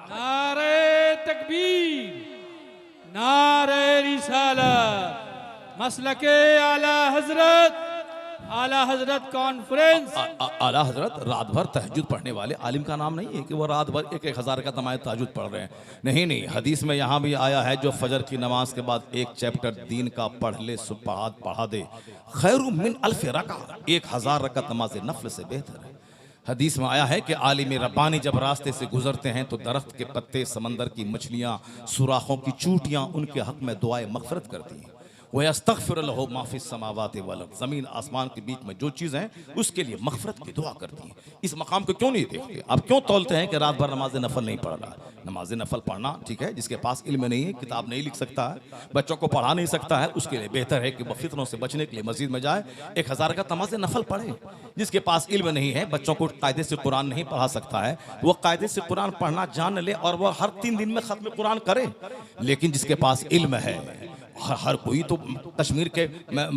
नारे तकबीर, नारे रिसालत, मसलके आला हजरत कॉन्फ्रेंस। आला हजरत रात भर तहज्जुद पढ़ने वाले आलिम का नाम नहीं है कि वो रात भर 1,000 का तमाम तहज्जुद पढ़ रहे हैं। नहीं, हदीस में यहाँ भी आया है, जो फजर की नमाज के बाद एक चैप्टर दीन का पढ़ ले, पढ़ा दे, खैरु मिन अल्फ रका, 1,000 रकअत नमाज नफल से बेहतर है। हदीस में आया है कि आलिम रब्बानी जब रास्ते से गुजरते हैं तो दरख्त के पत्ते, समंदर की मछलियाँ, सुराखों की चूटियाँ उनके हक में दुआए मग़फ़िरत करती हैं। वह अस्तग़फ़िर लहू मा फ़िस समावाति वल अर्ज़, ज़मीन आसमान के बीच में जो चीज़ है उसके लिए मग़फ़िरत की दुआ करती हैं। इस मकाम को क्यों नहीं देखते? आप क्यों तौलते हैं कि रात भर नमाज नफल नहीं पढ़ रहा? नमाज नफल पढ़ना ठीक है, जिसके पास इल्म नहीं है, किताब नहीं लिख सकता है, बच्चों को पढ़ा नहीं सकता है, उसके लिए बेहतर है कि वह फितनों से बचने के लिए मस्जिद में जाए, 1,000 का नमाज नफल पढ़े। जिसके पास इल्म नहीं है, बच्चों को कायदे से कुरान नहीं पढ़ा सकता है, वो कायदे से कुरान पढ़ना जान ले और वह हर 3 दिन में खत्म कुरान करे। लेकिन जिसके पास इल्म है, हर कोई तो कश्मीर के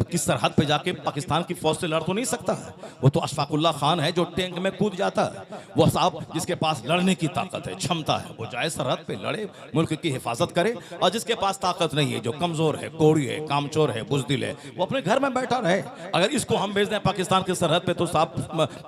किस सरहद पे जाके पाकिस्तान की फौज से लड़ तो नहीं सकता है। वो तो अशफाकुल्लाह खान है जो टैंक में कूद जाता है। वो साहब जिसके पास लड़ने की ताकत है, क्षमता है, वो जाए सरहद पे लड़े, मुल्क की हिफाजत करे। और जिसके पास ताकत नहीं है, जो कमजोर है, कोड़ी है, कामचोर है, बुज़दिल है, वो अपने घर में बैठा रहे। अगर इसको हम भेज दें पाकिस्तान के सरहद पे तो साहब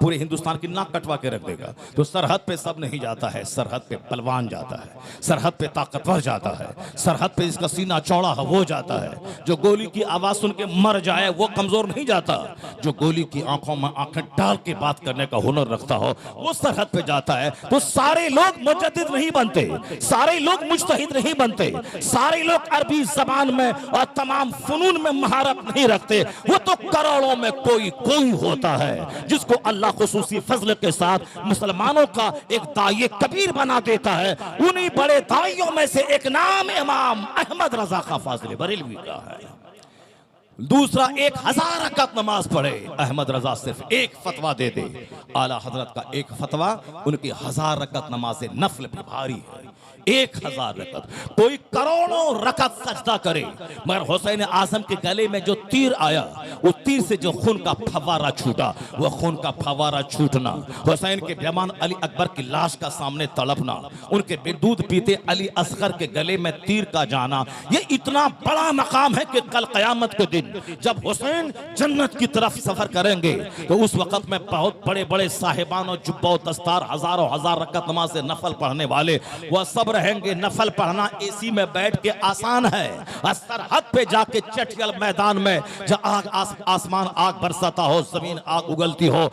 पूरे हिंदुस्तान की नाक कटवा के रख देगा। तो सरहद पे सब नहीं जाता है, सरहद पे पलवान जाता है, सरहद पे ताकतवर जाता है, सरहद पे जिसका सीना चौड़ा है वो जाता है। जो गोली की आवाज सुन के मर जाए वो कमजोर नहीं जाता। जो गोली की आंखों में आंखें डाल के बात करने का हुनर रखता हो वो सरहद पे जाता है। तो सारे लोग मुजद्दिद नहीं बनते, सारे लोग मुज्तहिद नहीं बनते, सारे लोग अरबी जबान में और तमाम फनून में महारत नहीं रखते। वो तो करोड़ों में कोई होता है जिसको अल्लाह खुसूसी फजल के साथ मुसलमानों का एक दाई कबीर बना देता है। उन्हीं बड़े दाइयों में से एक नाम इमाम अहमद रजा खां फाज़िल बरेलवी का है। दूसरा 1,000 रकात नमाज पढ़े, अहमद रजा सिर्फ एक फतवा दे दे। आला हजरत का एक फतवा उनकी 1,000 रकात नमाज नफल भी भारी है। 1,000 रकात, कोई करोड़ों रकात सजदा करे, मगर हुसैन आजम के गले में जो तीर आया, वो तीर से जो खून का फवारा छूटा, वो खून का फवारा छूटना, हुसैन के बेमान अली अकबर की लाश का सामने तड़पना, उनके दूध पीते अली असगर के गले में तीर का जाना, ये इतना बड़ा मकाम है कि कल क़यामत के दिन जब हुसैन जन्नत की तरफ सफर करेंगे तो उस वक्त में बहुत बड़े बड़े साहिबान और जुब्बा दस्तार, हजारों हजार रकात नमाज नफल पढ़ने वाले वह सब रहेंगे। नफल पढ़ना एसी में बैठ के आसान है, सरहद पे जाके चटियल मैदान में जहां आसमान आग बरसाता हो, जमीन आग उगलती हो,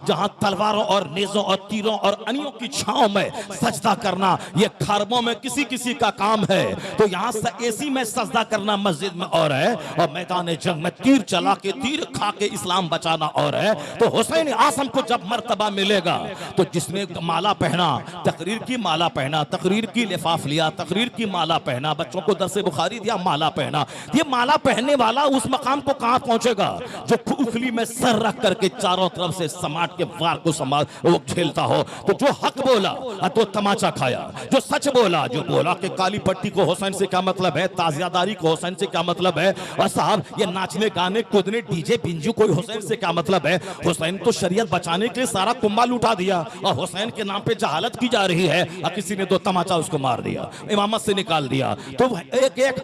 जहां तलवारों और नेजों और तीरों और अनियों की छांव में सजदा करना ये खरबों में किसी किसी का काम है। तो यहाँ एसी में सजदा करना मस्जिद में और है, और मैदान जंग में तीर चला के तीर खा के इस्लाम बचाना और है। तो हुसैन आजम को जब मर्तबा मिलेगा तो जिसने माला पहना, तकरीर की माला पहना, तकरीर की लिफाफ लिया, तकरीर की माला पहना, बच्चों को दरसे बुखारी दिया, माला पहना, ये माला पहनने वाला उस मकाम को कहां पहुंचेगा जो उखली में सर रख करके चारों तरफ से समाट के वार को संभाल वो खेलता हो। तो जो हक बोला तो तमाचा खाया, जो सच बोला, जो बोला कि काली पट्टी को हुसैन से क्या मतलब है, ताजियादारी को हुसैन से क्या मतलब है, और साहब ये नाचने गाने कूदने डीजे बिंजू कोई हुसैन से क्या मतलब है। हुसैन तो शरीयत बचाने के लिए सारा कुंबा लुटा दिया और हुसैन के नाम पे जहालत की जा रही है, और किसी ने 2 तमाचा उसको मार दिया, इमामत से निकाल दिया। तो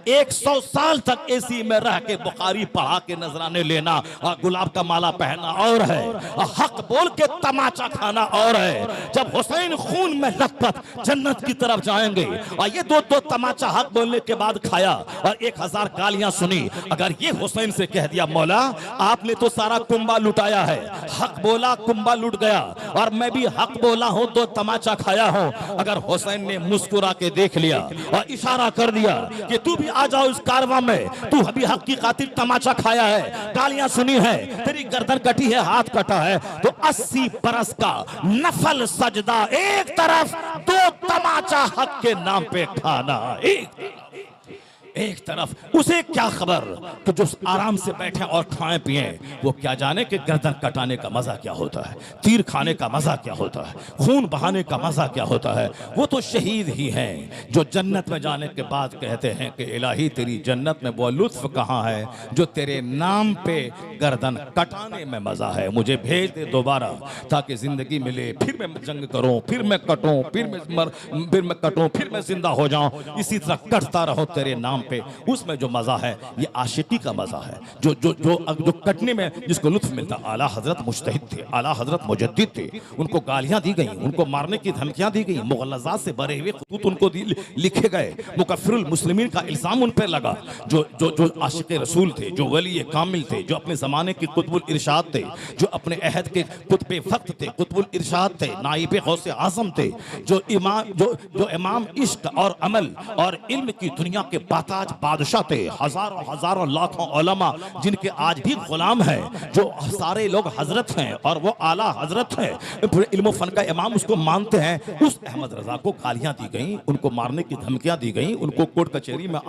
100 साल तक एसी में रह के बुखारी पढ़ा के नजराने लेना और गुलाब का माला पहनना और है, और हक बोल के तमाचा खाना और है। जब हुसैन खून में लथपथ जन्नत की तरफ जाएंगे और ये 2 तमाचा हक बोलने के बाद खाया और 1,000 गालियां सुनी, अगर ये हुसैन से कह दिया मौला आपने तो सारा कुंबा लुटाया है, हक बोला कुंबा लुट गया, और मैं भी हक बोला हूं 2 तमाचा खाया हूं, अगर हुसैन ने मुस्कुरा के देख लिया और इशारा कर दिया कि तू भी आ जाओ इस कारवां में, तू अभी हक की खातिर तमाचा खाया है, गालियां सुनी है, तेरी गर्दन कटी है, हाथ कटा है, तो 80 बरस का नफल सजदा एक तरफ, 2 तमाचा हक के नाम पे खाना एक। एक तरफ उसे क्या खबर कि जो आराम से बैठे और खाएं पिए, वो क्या जाने कि गर्दन कटाने का मजा क्या होता है, तीर खाने का मजा क्या होता है, खून बहाने का मजा क्या होता है। वो तो शहीद ही हैं जो जन्नत में जाने के बाद कहते हैं कि इलाही तेरी जन्नत में वो लुत्फ कहाँ है जो तेरे नाम पे गर्दन कटाने में मजा है, मुझे भेज दे दोबारा ताकि जिंदगी मिले, फिर मैं जंग करूं, फिर मैं कटूं, फिर मैं कटूं, फिर मैं जिंदा हो जाऊं, इसी तरह कटता रहो तेरे नाम पे। उसमें जो मजा है ये आशिकी का मजा है, जो जो जो जो कटने में जिसको लुत्फ मिलता। आला हजरत मुज्तहिद थे, आला हजरत मुजद्दिद थे, उनको गालियां दी गई, उनको मारने की धमकियां दी गई, मुगल्लज़ात से भरे हुए खतूत उनको लिखे गए, मुकफ्फिरुल मुस्लिमीन का इल्जाम उन पर लगा। जो जो जो आशिक रसूल थे, जो वली कामिल थे, जो अपने जमाने के कुतुबुल इरशाद थे, जो अपने अहद के कुतुबे वक्त थे, कुतुबुल इरशाद थे, नाइबे गौसे आजम थे, जो इमाम इश्क और अमल और इल्म की दुनिया के बाताज बादशाह थे, हजारों हजारों लाखों उलमा जिनके आज भी गुलाम हैं, जो सारे लोग हजरत हैं और वो आला हजरत हैं, इल्म फन का इमाम उसको मानते हैं। उस अहमद रजा को गालियां दी गई, उनको मारने की धमकियां दी गई, उनको कोर्ट कचहरी में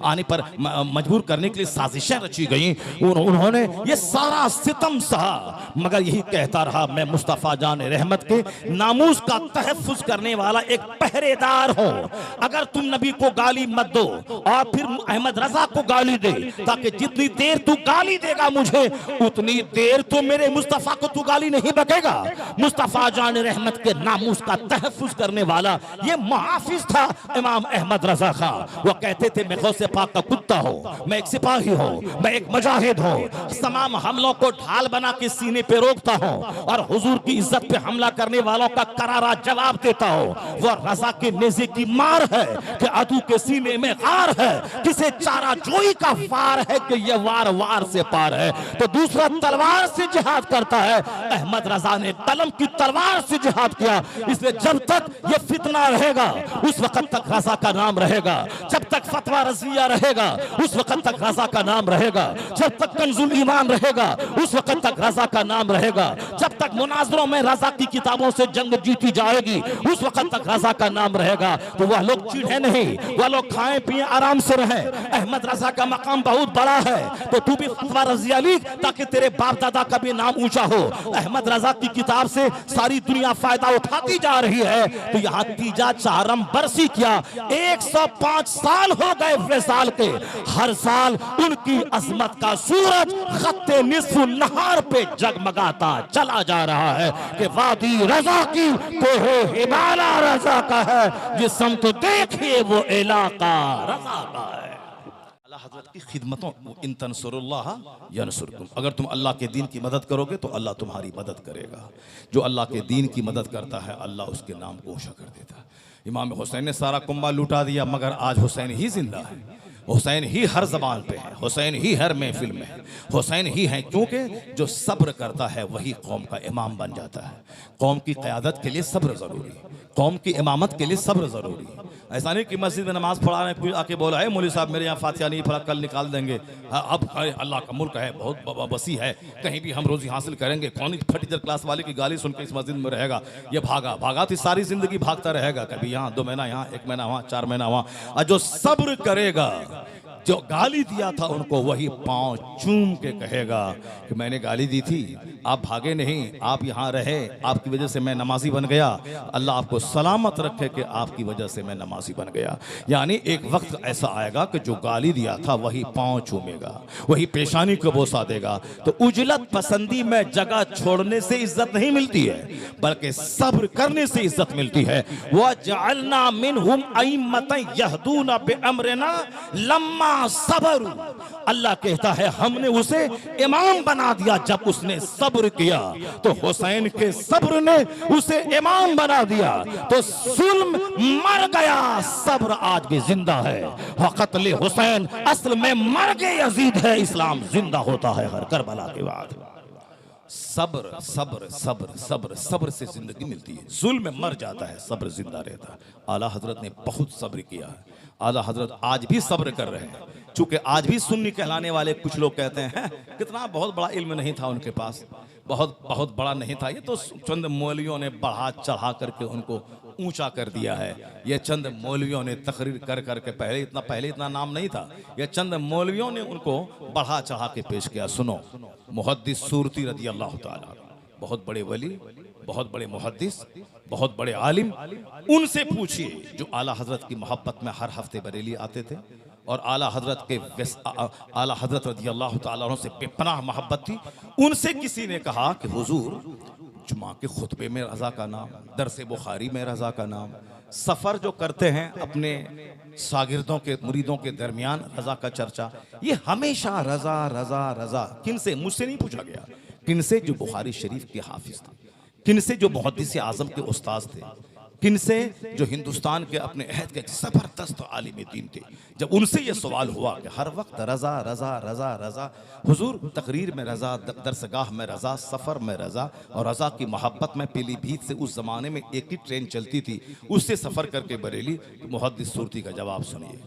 आने पर मजबूर करने के लिए साजिशें रची गई। उन्होंने ये सारा सितम सहा, मगर यही कहता रहा मैं मुस्तफा जान रहमत के नामूस का तहफ्फुज करने वाला एक पहरेदार हूं। अगर तुम नबी को गाली मत दो और फिर अहमद रजा को गाली दे, ताकि जितनी देर तू गाली देगा मुझे उतनी देर तो मेरे मुस्तफा को तू गाली नहीं बकेगा। मुस्तफा जान रहमत के नामूस का तहफ्फुज करने वाला ये मुहाफिज था इमाम अहमद रजा खां। वो कहते थे मैं गौसे पाक का कुत्ता हूं, मैं एक सिपाही हूं, मैं एक मुजाहिद हूं, तमाम हमलों को ढाल बना के सीने पे रोकता हूं और हुजूर की इज्जत पे हमला करने वालों का करारा जवाब देता हूं। वो रजा के नेज़े की मार है कि अदू के सीने में गार है, किसे चारा जोई का वार है कि ये वार वार से पार है, तो दूसरा तलवार से जिहाद करता है। अहमद रजा ने कलम की तलवार से जिहाद किया, इसलिए जब तक ये फितना रहेगा उस वक्त तक रजा का नाम रहेगा, जब तक फतवा रजिया रहेगा उस वक्त तक रजा का नाम रहेगा, जब तक कंजुल ईमान रहेगा उस वक्त तक रजा का नाम रहेगा, जब तक मुनाजरों में रजा की किताबों से जंग जीती जाएगी उस वक्त तक रजा का नाम रहेगा। तो वह लोग चिढ़े नहीं, वह लोग खाएं पिए आराम से रहें। अहमद रजा का मकाम बहुत बड़ा है, तो तू भी फतवा रजिया लिख ताकि तेरे बाप दादा का भी नाम ऊंचा हो। अहमद रजा की किताब से सारी दुनिया फायदा उठाती जा रही है। तो यहाँ तीजा चारम बरसी किया, 105 साल हो गए विसाल के, हर साल उनकी अजमत का सूरज खत्ते निस्फ़ नहार पे जगमगाता चला जा रहा है कि वादी रजा की कोहे हिमाला रजा का है, जिस समत देखिए वो इलाका रजा का है। अल्लाह हज़रत की खिदमतों इन तंसुरुल्लाह यंसुरकुम, अगर तुम अल्लाह के दीन की मदद करोगे तो अल्लाह तुम्हारी मदद करेगा। जो अल्लाह के दीन की मदद करता है अल्लाह उसके नाम को ऊंचा कर देता है। इमाम हुसैन ने सारा कुंबा लुटा दिया, मगर आज हुसैन ही जिंदा है, हुसैन ही हर जबान पे है, हुसैन ही हर महफिल में है, हुसैन ही है, क्योंकि जो सब्र करता है वही कौम का इमाम बन जाता है। कौम की क़यादत के लिए सब्र ज़रूरी है, कौम की इमामत के लिए सब्र ज़रूरी है। ऐसा नहीं कि मस्जिद में नमाज पढ़ा रहे हैं, कोई आके बोला है मौलवी साहब मेरे यहाँ फातिहा नहीं पढ़ा, कल निकाल देंगे। अब अल्लाह का मुल्क है, बहुत वसी है, कहीं भी हम रोजी हासिल करेंगे। कौन फटीचर क्लास वाले की गाली सुन के इस मस्जिद में रहेगा? ये भागा तो सारी जिंदगी भागता रहेगा, कभी यहाँ 2 महीना यहाँ, 1 महीना वहाँ, 4 महीना वहाँ। और जो सब्र करेगा, जो गाली दिया था उनको वही पांव चूम के कहेगा कि मैंने गाली दी थी, आप भागे नहीं, आप यहाँ रहे, आपकी वजह से मैं नमाजी बन गया, अल्लाह आपको सलामत रखे कि आपकी वजह से मैं नमाजी बन गया। यानी एक वक्त ऐसा आएगा कि जो गाली दिया था वही पांव चूमेगा, वही पेशानी को बोसा देगा। तो उजलत पसंदी में जगह छोड़ने से इज्जत नहीं मिलती है, बल्कि सब्र करने से इज्जत मिलती है। वजअलना मिनहुम अइम्मतन यहदूना बिअमरिना लम्मा सबर, अल्लाह कहता है हमने उसे इमाम बना दिया जब उसने सब्र किया। तो हुसैन के सब्र ने उसे इमाम बना दिया, तो जुल्म मर गया, सब्र आज भी जिंदा है। क़त्ल हुसैन असल में मर्ग यजीद है, इस्लाम जिंदा होता है हर करबला के बाद। सब्र सब्र सब्र सब्र सब्र से जिंदगी मिलती है, जुल्म मर जाता है, सब्र जिंदा रहता है। आला हजरत ने बहुत सब्र किया है, आला हजरत आज भी सब्र कर रहे हैं। चूंकि आज भी सुन्नी कहलाने वाले कुछ लोग कहते हैं कितना बहुत बड़ा इल्म नहीं था उनके पास, बहुत बड़ा नहीं था, ये तो चंद मौलवियों ने बढ़ा चढ़ा करके उनको ऊंचा कर दिया है। ये चंद मौलवियों ने तकरीर कर करके, पहले इतना नाम नहीं था, ये चंद मौलवियों ने उनको बढ़ा चढ़ा के पेश किया। सुनो, मुहद्दिस सूरती रज़ी अल्लाह ताला, बहुत बड़े वली, बहुत बड़े मुहद्दिस, बहुत बड़े आलिम, उनसे पूछिए जो आला हजरत की मोहब्बत में हर हफ्ते बरेली आते थे और आला हजरत रज़ी अल्लाह ताला अन्हु से बेपनाह मोहब्बत थी। उनसे किसी ने कहा कि हुजूर, जुमा के खुतबे में रज़ा का नाम, दरस बुखारी में रज़ा का नाम, सफ़र जो करते हैं अपने शागिर्दों के मुरीदों के दरमियान रज़ा का चर्चा, ये हमेशा रज़ा रज़ा रज़ा। किन से? मुझसे नहीं पूछा गया। किन से? जो बुखारी शरीफ के हाफिज थे, किन से? जो मुहद्दिस आज़म के उस्ताद थे, किन से? जो हिंदुस्तान के अपने अहद के ज़बरदस्त आलिम दीन थे। जब उनसे ये सवाल हुआ कि हर वक्त रज़ा रज़ा रज़ा रज़ा, हुजूर तकरीर में रज़ा, दरसगाह में रज़ा, सफ़र में रज़ा और रज़ा की मोहब्बत में पीलीभीत से उस ज़माने में एक ही ट्रेन चलती थी, उससे सफ़र करके बरेली। मुहद्दिस सूरती का जवाब सुनिए,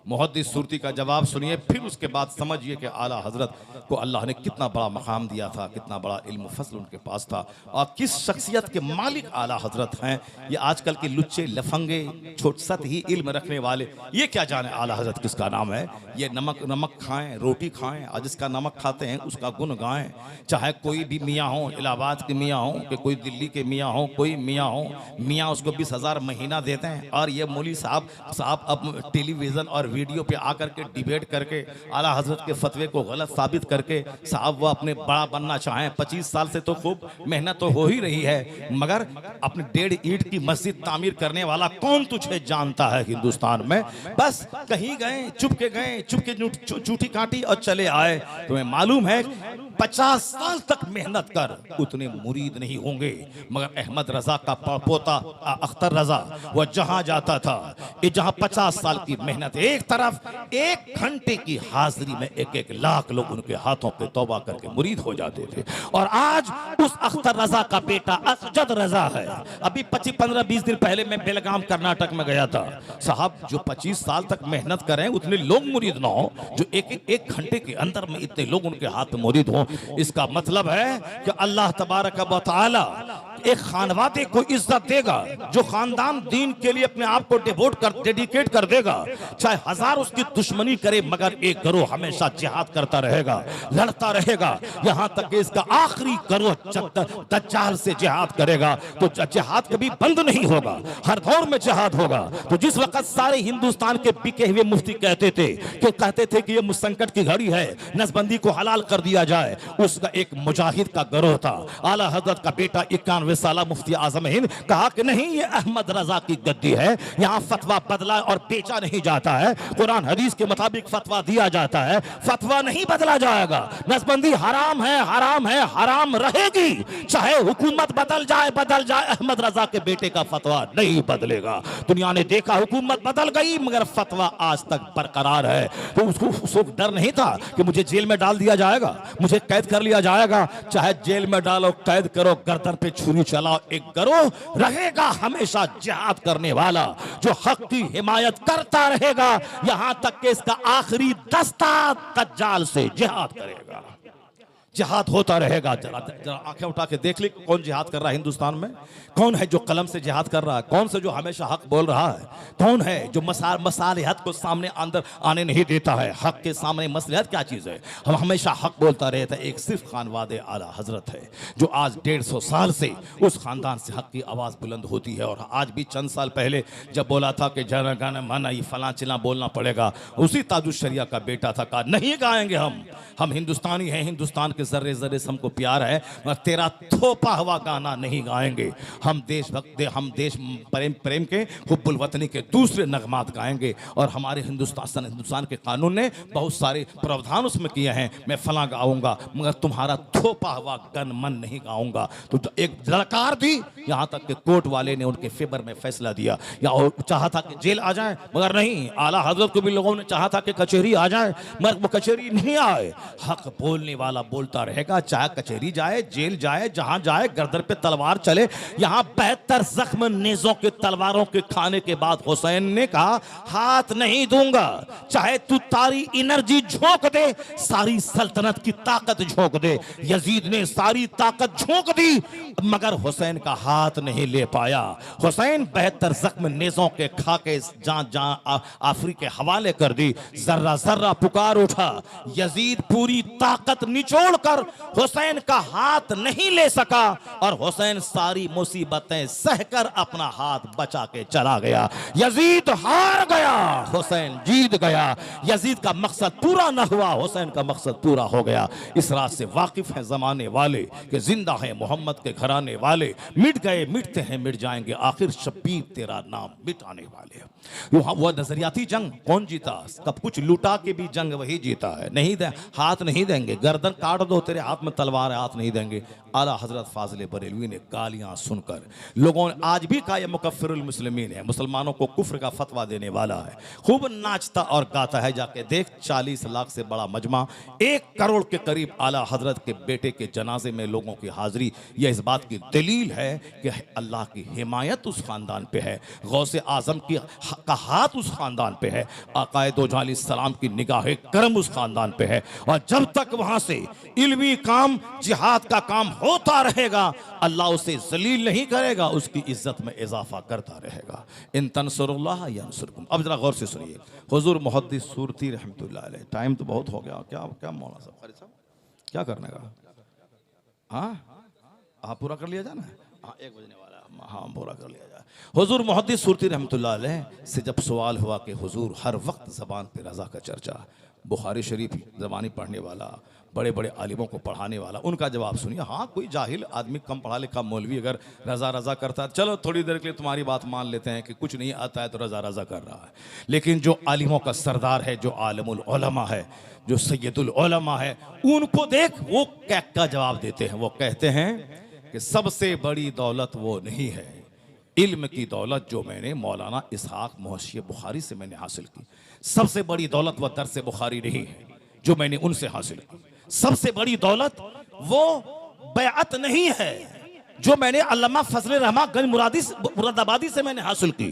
मुहद्दिस सूरती का जवाब सुनिए, फिर उसके बाद समझिए कि आला हजरत को अल्लाह ने कितना बड़ा मकाम दिया था, कितना बड़ा इल्म फजल उनके पास था और किस शख्सियत के मालिक आला हजरत हैं। ये आजकल के लुच्चे लफंगे छोट ही इल्म रखने वाले, ये क्या जाने आला हजरत किसका नाम है। ये नमक खाएं, रोटी खाएं और जिसका नमक खाते हैं उसका गुण गाएं। चाहे कोई भी मियाँ हो, इलाहाबाद के मियाँ हो कि कोई दिल्ली के मियाँ हो, कोई मियाँ हो, मियाँ उसको 20,000 महीना देते हैं और ये मौलवी साहब अब टेलीविज़न और वीडियो पे आकर के डिबेट करके आला हजरत के फतवे को गलत साबित करके साहब वो अपने बड़ा बनना चाहें। 25 साल से तो खूब मेहनत तो हो ही रही है, मगर अपने 1.5 ईंट की मस्जिद तामीर करने वाला कौन तुझे जानता है हिंदुस्तान में। बस कहीं गए, चुपके चूठी काटी और चले आए। तुम्हें मालूम है 50 साल तक मेहनत कर उतने मुरीद नहीं होंगे, मगर अहमद रजा का पोता अख्तर रजा वह जहां जाता था, ये जहां 50 साल की मेहनत, एक तरफ 1 घंटे की हाजिरी में 1-1 लाख लोग उनके हाथों पे तौबा करके मुरीद हो जाते थे। और आज उस अख्तर रजा का बेटा असजद रजा है। अभी 15-20 दिन पहले मैं बेलगाम कर्नाटक में गया था। साहब जो 25 साल तक मेहनत करें उतने लोग मुरीद ना हो, जो एक घंटे के अंदर में इतने लोग उनके हाथ में मुरीद हो। इसका मतलब है कि अल्लाह तबारक व तआला एक खानवादे को इज्जत देगा जो खानदान दीन के लिए अपने आप को डेडिकेट कर देगा। चाहे 1000 उसकी दुश्मनी करे, मगर एक गिरोह हमेशा जिहाद करता रहेगा, लड़ता रहेगा, यहां तक कि इसका आखिरी गिरोह दज्जाल से जिहाद करेगा। तो जिहाद कभी बंद नहीं होगा, हर दौर में जिहाद होगा। तो जिस वक्त सारे हिंदुस्तान के बिके हुए मुफ्ती कहते थे कि ये संकट की घड़ी है, नसबंदी को हलाल कर दिया जाए, उसका एक मुजाहिद का गिरोह था। आला हजरत का बेटा 91 साला मुफ्ती आजम हिंद कहा कि नहीं, ये अहमद रजा की गद्दी है, यहाँ फतवा बदला और बेचा नहीं जाता है, कुरान हदीस के मुताबिक फतवा दिया जाता है, फतवा नहीं बदला जाएगा। नसबंदी हराम है, हराम है, हराम रहेगी, चाहे हुकूमत बदल जाए, अहमद रजा के बेटे का फतवा नहीं बदलेगा। दुनिया ने देखा हुकूमत बदल गई मगर फतवा आज तक बरकरार है। तो उसको डर नहीं था कि मुझे जेल में डाल दिया जाएगा, मुझे कैद कर लिया जाएगा। चाहे जेल में डालो, कैद करो, गर्दन पे छुरी चलाओ, एक गिरोह रहेगा हमेशा जिहाद करने वाला जो हक की हिमायत करता रहेगा, यहां तक कि इसका आखिरी दस्ता दज्जाल से जिहाद करेगा। जिहाद होता रहेगा। जरा आंखें उठा के देख ले कौन जिहाद कर रहा है हिंदुस्तान में, कौन है जो कलम से जिहाद कर रहा है, कौन से जो हमेशा हक बोल रहा है, कौन है जो मसालिहत को सामने अंदर आने नहीं देता है। हक के सामने मसलिहत क्या चीज़ है, हम हमेशा हक बोलता रहता है। एक सिर्फ खानवादे आला हजरत है जो आज 150 साल से उस खानदान से हक की आवाज़ बुलंद होती है। और आज भी चंद साल पहले जब बोला था कि जन गण मन ये फलां चिला बोलना पड़ेगा, उसी ताजुश शरिया का बेटा था, कहा नहीं गाएंगे हम हिंदुस्तानी हैं, हिंदुस्तान जर्रे जर्रे से हमको प्यार है, मगर तेरा थोपा हुआ गाना नहीं गाएंगे। हम देशभक्त, हम देश प्रेम के हुब्बुल वतनी के दूसरे नगमात गाएंगे। और हमारे हिंदुस्तान के कानून ने बहुत सारे प्रावधान उसमें किए हैं, मैं फला गाऊंगा मगर तुम्हारा थोपा हुआ गन मन नहीं गाऊंगा। तो एक ललकार दी, यहां तक कि कोर्ट वाले ने उनके फेवर में फैसला दिया। या चाहा था कि जेल आ जाए, मगर नहीं, आला हजरत को भी लोगों ने चाहा था कि कचहरी आ जाए, मगर वो कचहरी नहीं आए। हक बोलने वाला बोलता बोलता रहेगा, चाहे कचहरी जाए, जेल जाए, जहां जाए गर्दन पे तलवार चले। यहां 72 जख्म नेजों के तलवारों के खाने के बाद हुसैन ने कहा, हाथ नहीं दूंगा, चाहे तू तारी एनर्जी झोंक दे, सारी सल्तनत की ताकत झोंक दे। यजीद ने सारी ताकत झोंक दी, मगर हुसैन का हाथ नहीं ले पाया। हुसैन 72 जख्म नेजों के खा के जहां जहां आफरी के हवाले कर दी। जर्रा जर्रा पुकार उठा, यजीद पूरी ताकत निचोड़ कर हुसैन का हाथ नहीं ले सका, और हुसैन सारी मुसीबतें सहकर अपना हाथ बचा के चला गया। यजीद हार गया, हुसैन जीत गया। यजीद का मकसद पूरा न हुआ, हुसैन का मकसद पूरा हो गया। इस रात से वाकिफ है जमाने वाले कि जिंदा है मोहम्मद के घराने वाले, मिट गए मिटते हैं मिट जाएंगे, आखिर शब्बीर तेरा नाम मिटाने वाले। वह नजरियाती जंग कौन जीता? कब कुछ लुटा के भी जंग वही जीता है। नहीं दे, हाथ नहीं देंगे, गर्दन काट दो, तेरे हाथ में तलवार है, हाथ नहीं देंगे। आला हजरत फाजिल बरेलवी ने गालियां सुनकर, लोगों ने आज भी कहा यह मुकफ्फिरुल मुस्लिमीन है, मुसलमानों को कुफ्र का फतवा देने वाला है। खूब नाचता और गाता है, जाके देख 40 लाख से बड़ा मजमा, 1 करोड़ के करीब आला हजरत के बेटे के जनाजे में लोगों की हाजिरी। यह इस बात की दलील है कि अल्लाह की हिमायत उस खानदान पे है, गौसे आजम की का हाथ उस खानदान पे है, आकाए दो जाली सलाम की निगाह करम उस खानदान पे है। और जब तक वहां से इल्मी काम, जिहाद का काम होता रहेगा, अल्लाह उसे जलील नहीं करेगा, उसकी इज्जत में इजाफा करता रहेगा। इन तंसुरुल्लाह यंसुरकुम। अब जरा गौर से सुनिए, हुजूर मुहद्दिस सूरती रहमतुल्लाह अलैह, टाइम तो बहुत हो गया, क्या क्या मौलाना साहब, खालिद साहब क्या करने का? हाँ पूरा कर लिया जाना, हाँ 1 बजने वाला, हाँ पूरा कर लिया जाए। हुजूर मुहद्दिस सूरती रहमतुल्लाह अलैह से जब सवाल हुआ कि हुजूर हर वक्त ज़बान पे रज़ा का चर्चा, बुखारी शरीफ ज़बानी पढ़ने वाला, बड़े बड़े आलिमों को पढ़ाने वाला, उनका जवाब सुनिए। हाँ कोई जाहिल आदमी, कम पढ़ा लिखा मौलवी अगर रज़ा रज़ा करता है, चलो थोड़ी देर के लिए तुम्हारी बात मान लेते हैं कि कुछ नहीं आता है तो रज़ा रज़ा कर रहा है। लेकिन जो आलिमों का सरदार है, जो आलिमुल उलमा है, जो सैयदुल उलमा है, उनको देख वो क्या जवाब देते हैं। वो कहते हैं कि सबसे बड़ी दौलत वो नहीं है, इल्म की दौलत जो मैंने मौलाना इसहाक मुहशी बुखारी से मैंने हासिल की। सबसे बड़ी दौलत वह दर्स बुखारी नहीं है जो मैंने उनसे हासिल की। सबसे बड़ी दौलत वो बैअत नहीं है जो मैंने अल्लामा फजल रहमान गंज मुरादाबादी से मैंने हासिल की।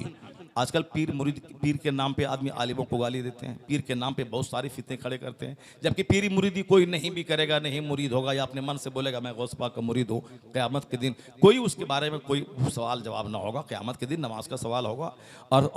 आजकल पीर के नाम पे आदमी आलिमों को गाली देते हैं, पीर के नाम पे बहुत सारी फितने खड़े करते हैं, जबकि पीरी मुरीदी कोई नहीं भी करेगा, नहीं मुरीद होगा, या अपने मन से बोलेगा मैं गौस पाक का मुरीद हूँ, क़यामत के दिन कोई उसके बारे में कोई सवाल जवाब ना होगा। क़यामत के दिन नमाज का सवाल होगा और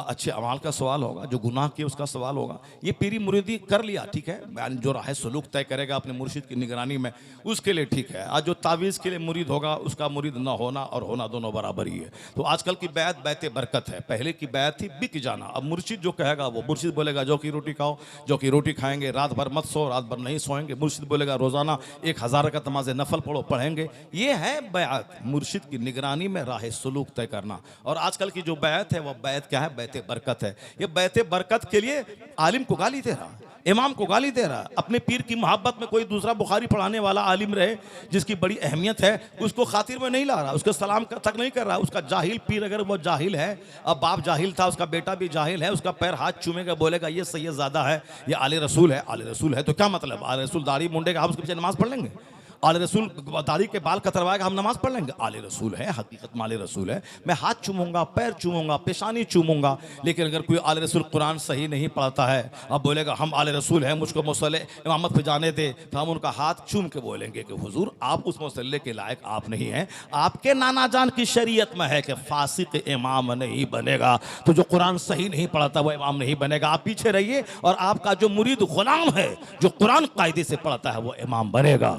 अच्छे अमाल का सवाल होगा, जो गुनाह किए उसका सवाल होगा। ये पीरी मुरीदी कर लिया, ठीक है, जो राह सलूक तय करेगा अपने मुर्शिद की निगरानी में, उसके लिए ठीक है। आज जो तावीज़ के लिए मुरीद होगा, उसका मुरीद ना होना और होना दोनों बराबर ही है। तो आजकल की बैत बैत बरकत है, पहले की बैत थी बिक जाना। अब मुर्शिद जो कहेगा वो, मुर्शिद बोलेगा जो की रोटी खाओ, जो की रोटी खाएंगे, रात भर मत सो, रात भर नहीं सोएंगे। मुर्शिद बोलेगा रोजाना 1000 का नमाज़ नफल पढ़ो, पढ़ेंगे। ये है बैत, मुर्शिद की निगरानी में राह सलूक तय करना। और आजकल की जो बैत है वो बैत क्या है? बैत बरकत है। ये बैत बरकत के लिए आलिम को गाली दे रहा, इमाम को गाली दे रहा। अपने पीर की मोहब्बत में कोई दूसरा बुखारी पढ़ाने वाला आलिम रहे जिसकी बड़ी अहमियत है, उसको खातिर में नहीं ला रहा, उसके सलाम तक नहीं कर रहा। उसका जाहिल पीर, अगर वो जाहिल है, अब बाप जाहिल था, उसका बेटा भी जाहिल है, उसका पैर हाथ चूमेगा, बोलेगा ये सैयदज़ादा है, ये आले रसूल है। आले रसूल है तो क्या मतलब? आले रसूल दाढ़ी मुंडेगा, हम उसके पीछे नमाज पढ़ लेंगे? आले रसूल दाढ़ी के बाल कतरवाएगा, हम नमाज पढ़ लेंगे? आले रसूल है, हकीकत में आले रसूल है। मैं हाथ चूमूंगा, पैर चूमूंगा, पेशानी चूमूंगा। लेकिन अगर कोई आले रसूल कुरान सही नहीं पढ़ता है, अब बोलेगा हम आले रसूल हैं, मुझको मुसल्ले इमामत पे जाने दे, तो हम उनका हाथ चूम के बोलेंगे कि हुजूर आप उस मुसल्ले के लायक आप नहीं हैं। आपके नाना जान की शरीयत में है कि फासिक इमाम नहीं बनेगा, तो जो कुरान सही नहीं पढ़ता वो इमाम नहीं बनेगा। आप पीछे रहिए और आपका जो मुरीद गुलाम है, जो कुरान कायदे से पढ़ता है, वो इमाम बनेगा।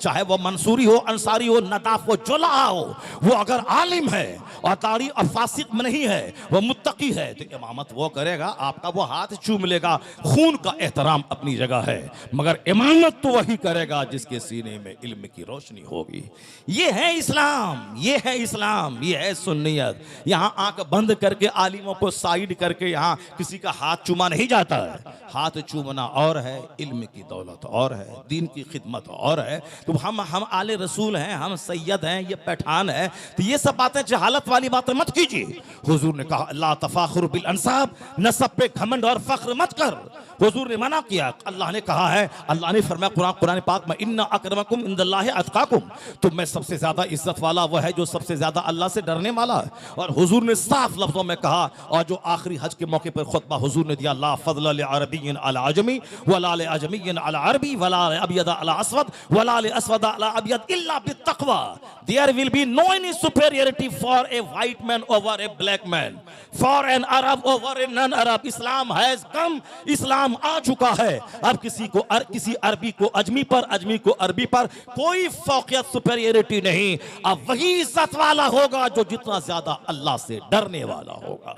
चाहे वो मंसूरी हो, अंसारी हो, नदाफ हो, जोला हो, वो अगर आलिम है और तारी और फासिक में नहीं है, वो मुत्तकी है, तो इमामत वो करेगा, आपका वो हाथ चूम लेगा। खून का एहतराम अपनी जगह है, मगर इमामत तो वही करेगा जिसके सीने में इल्म की रोशनी होगी। ये है इस्लाम, ये है इस्लाम, ये है सुन्नियत। यहाँ आंख बंद करके आलिमों को साइड करके यहाँ किसी का हाथ चूमा नहीं जाता है। हाथ चूमना और है, इल्म की दौलत और है, दीन की खिदमत और है। तो हम आले रसूल हैं, हम सैयद हैं, ये पठान है, तो ये सब बातें जहालत वाली बातें मत कीजिए। हुजूर ने कहा ला तफाखुर बिल अंसाब, नसब पे घमंड और फख्र मत कर। हुजूर ने मना किया। अल्लाह ने कहा है, अल्लाह ने फरमाया कुरान पाक में, इन्ना अकरमकुम इंदल्लाहि अतकाकुम, तुम में सबसे ज्यादा इज्जत वाला वह है जो सबसे ज्यादा अल्लाह से डरने वाला है। और हुजूर ने साफ लफ्जों में कहा, और जो आखिरी हज के मौके पर खुतबा हुजूर ने दिया, ला फज़ल लिअरबिय्यिन अला अजमी वला लिअजमिय्यिन अला अरबी वला लिअबयद अला अस्वद वला लिअस्वद अला अबयद इल्ला बित्तक़वा, there will be no any superiority for a white man over a black man, for an Arab over a non Arab. Islam has come, इस्लाम आ चुका है। अब किसी अरबी को अजमी पर, अजमी को अरबी पर कोई फौकियत सुपीरियरिटी नहीं। अब वही इज्जत वाला होगा जो जितना ज्यादा अल्लाह से डरने वाला होगा।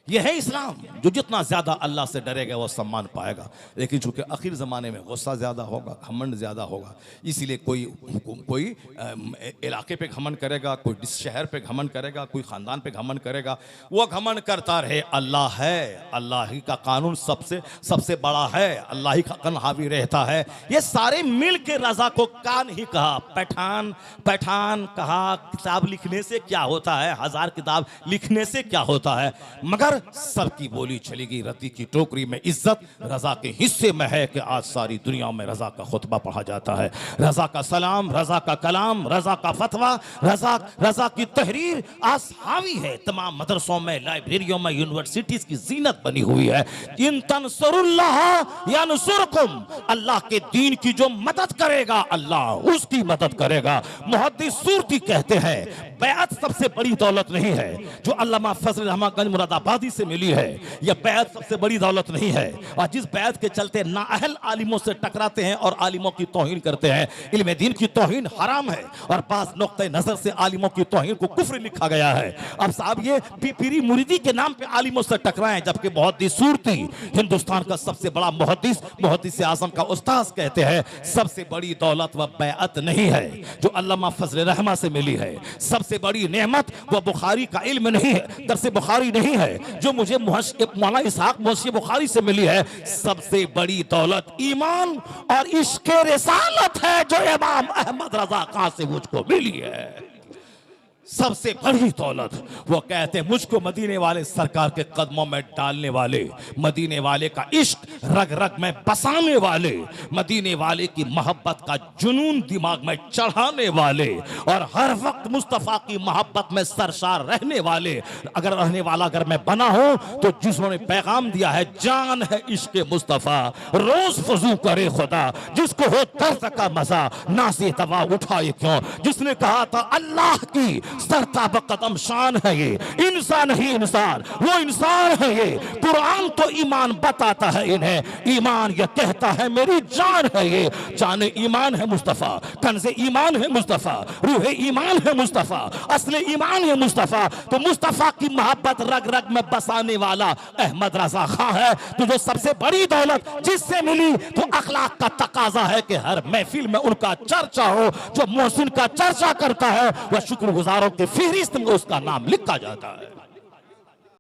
यह है इस्लाम, जो जितना ज्यादा अल्लाह से डरेगा वो सम्मान पाएगा। लेकिन चूंकि आखिर ज़माने में गुस्सा ज़्यादा होगा, घमंड ज़्यादा होगा, इसीलिए कोई इलाके पे घमंड करेगा, कोई शहर पे घमंड करेगा, कोई ख़ानदान पे घमंड करेगा। वो घमंड करता रहे, अल्लाह है, अल्लाह ही का कानून सबसे बड़ा है, अल्लाह ही का कानून हावी रहता है। ये सारे मिल के रजा को कान ही कहा। पठान कहा किताब लिखने से क्या होता है, 1000 किताब लिखने से क्या होता है, मगर सबकी बोली चलेगी रत्ती की टोकरी में इज्जत रजा के हिस्से में है कि आज सारी दुनिया में रजा का खुतबा पढ़ा जाता है, रजा का सलाम, रजा का कलाम, रजा का फतवा, रजा की तहरीर आज हावी है। तमाम मदरसों में, लाइब्रेरियों में, यूनिवर्सिटीज की जीनत बनी हुई है। इन तंसुरुल्लाह यंसुरकुम, अल्लाह के दीन की जो मदद करेगा अल्लाह उसकी मदद करेगा। मुहद्दिस सूरती कहते हैं बैअत सबसे बड़ी दौलत नहीं है जो अल्लामा फजल रहमान गंज मुरादाबादी से मिली है। यह बैअत सबसे बड़ी दौलत नहीं है। और जिस बैअत के चलते नाअहल आलिमों से टकराते हैं और आलिमों की तौहीन करते हैं, इल्म दीन की तौहीन हराम है और पास नुक्ते नजर से आलिमों की तौहीन को कुफ्र लिखा गया है। अब साहब ये पीरी मुरीदी के नाम पे आलिमों से टकराएं, जबकि मुहद्दिस सूरती हिंदुस्तान का सबसे बड़ा मुहद्दिस आजम का उस्ताद कहते हैं सबसे बड़ी दौलत वह बैअत नहीं है जो अल्लामा फजल रहमान से मिली है। सबसे बड़ी नेमत वह बुखारी का इल्म नहीं है, दरस बुखारी नहीं है जो मुझे मौलाना इसहाक मुंशी बुखारी से मिली है। सबसे बड़ी दौलत ईमान और इश्क़ रिसालत है जो इमाम अहमद रजा खां से मुझको मिली है। सबसे बड़ी दौलत वो कहते हैं मुझको मदीने वाले सरकार के कदमों में डालने वाले, मदीने वाले का इश्क रग रग में बसाने वाले, मदीने वाले की मोहब्बत का जुनून दिमाग में चढ़ाने वाले और हर वक्त मुस्तफ़ा की मोहब्बत में सरशार रहने वाले। अगर मैं बना हूं तो जिसने पैगाम दिया है जान है इश्क मुस्तफ़ा, रोज फजू करे खुदा, जिसको हो दर्द का मजा ना से दवा उठाए क्यों, जिसने कहा था अल्लाह की सरताब कदम शान है ये, इंसान ही इंसान, वो इंसान है ये। कुरान तो ईमान बताता है इन्हें, ईमान ये कहता है मेरी जान है ये। जान ईमान है मुस्तफ़ा, कंज़े ईमान है मुस्तफ़ा, रूह ईमान है मुस्तफ़ा, असले ईमान है मुस्तफ़ा। तो मुस्तफ़ा की मोहब्बत रग रग में बसाने वाला अहमद रजा खां है। तो जो सबसे बड़ी दौलत जिससे मिली तो अखलाक का तकाजा है कि हर महफिल में उनका चर्चा हो। जो मोहसिन का चर्चा करता है वह शुक्रगुजारों के फहरिस्त में उसका नाम लिखा जाता है।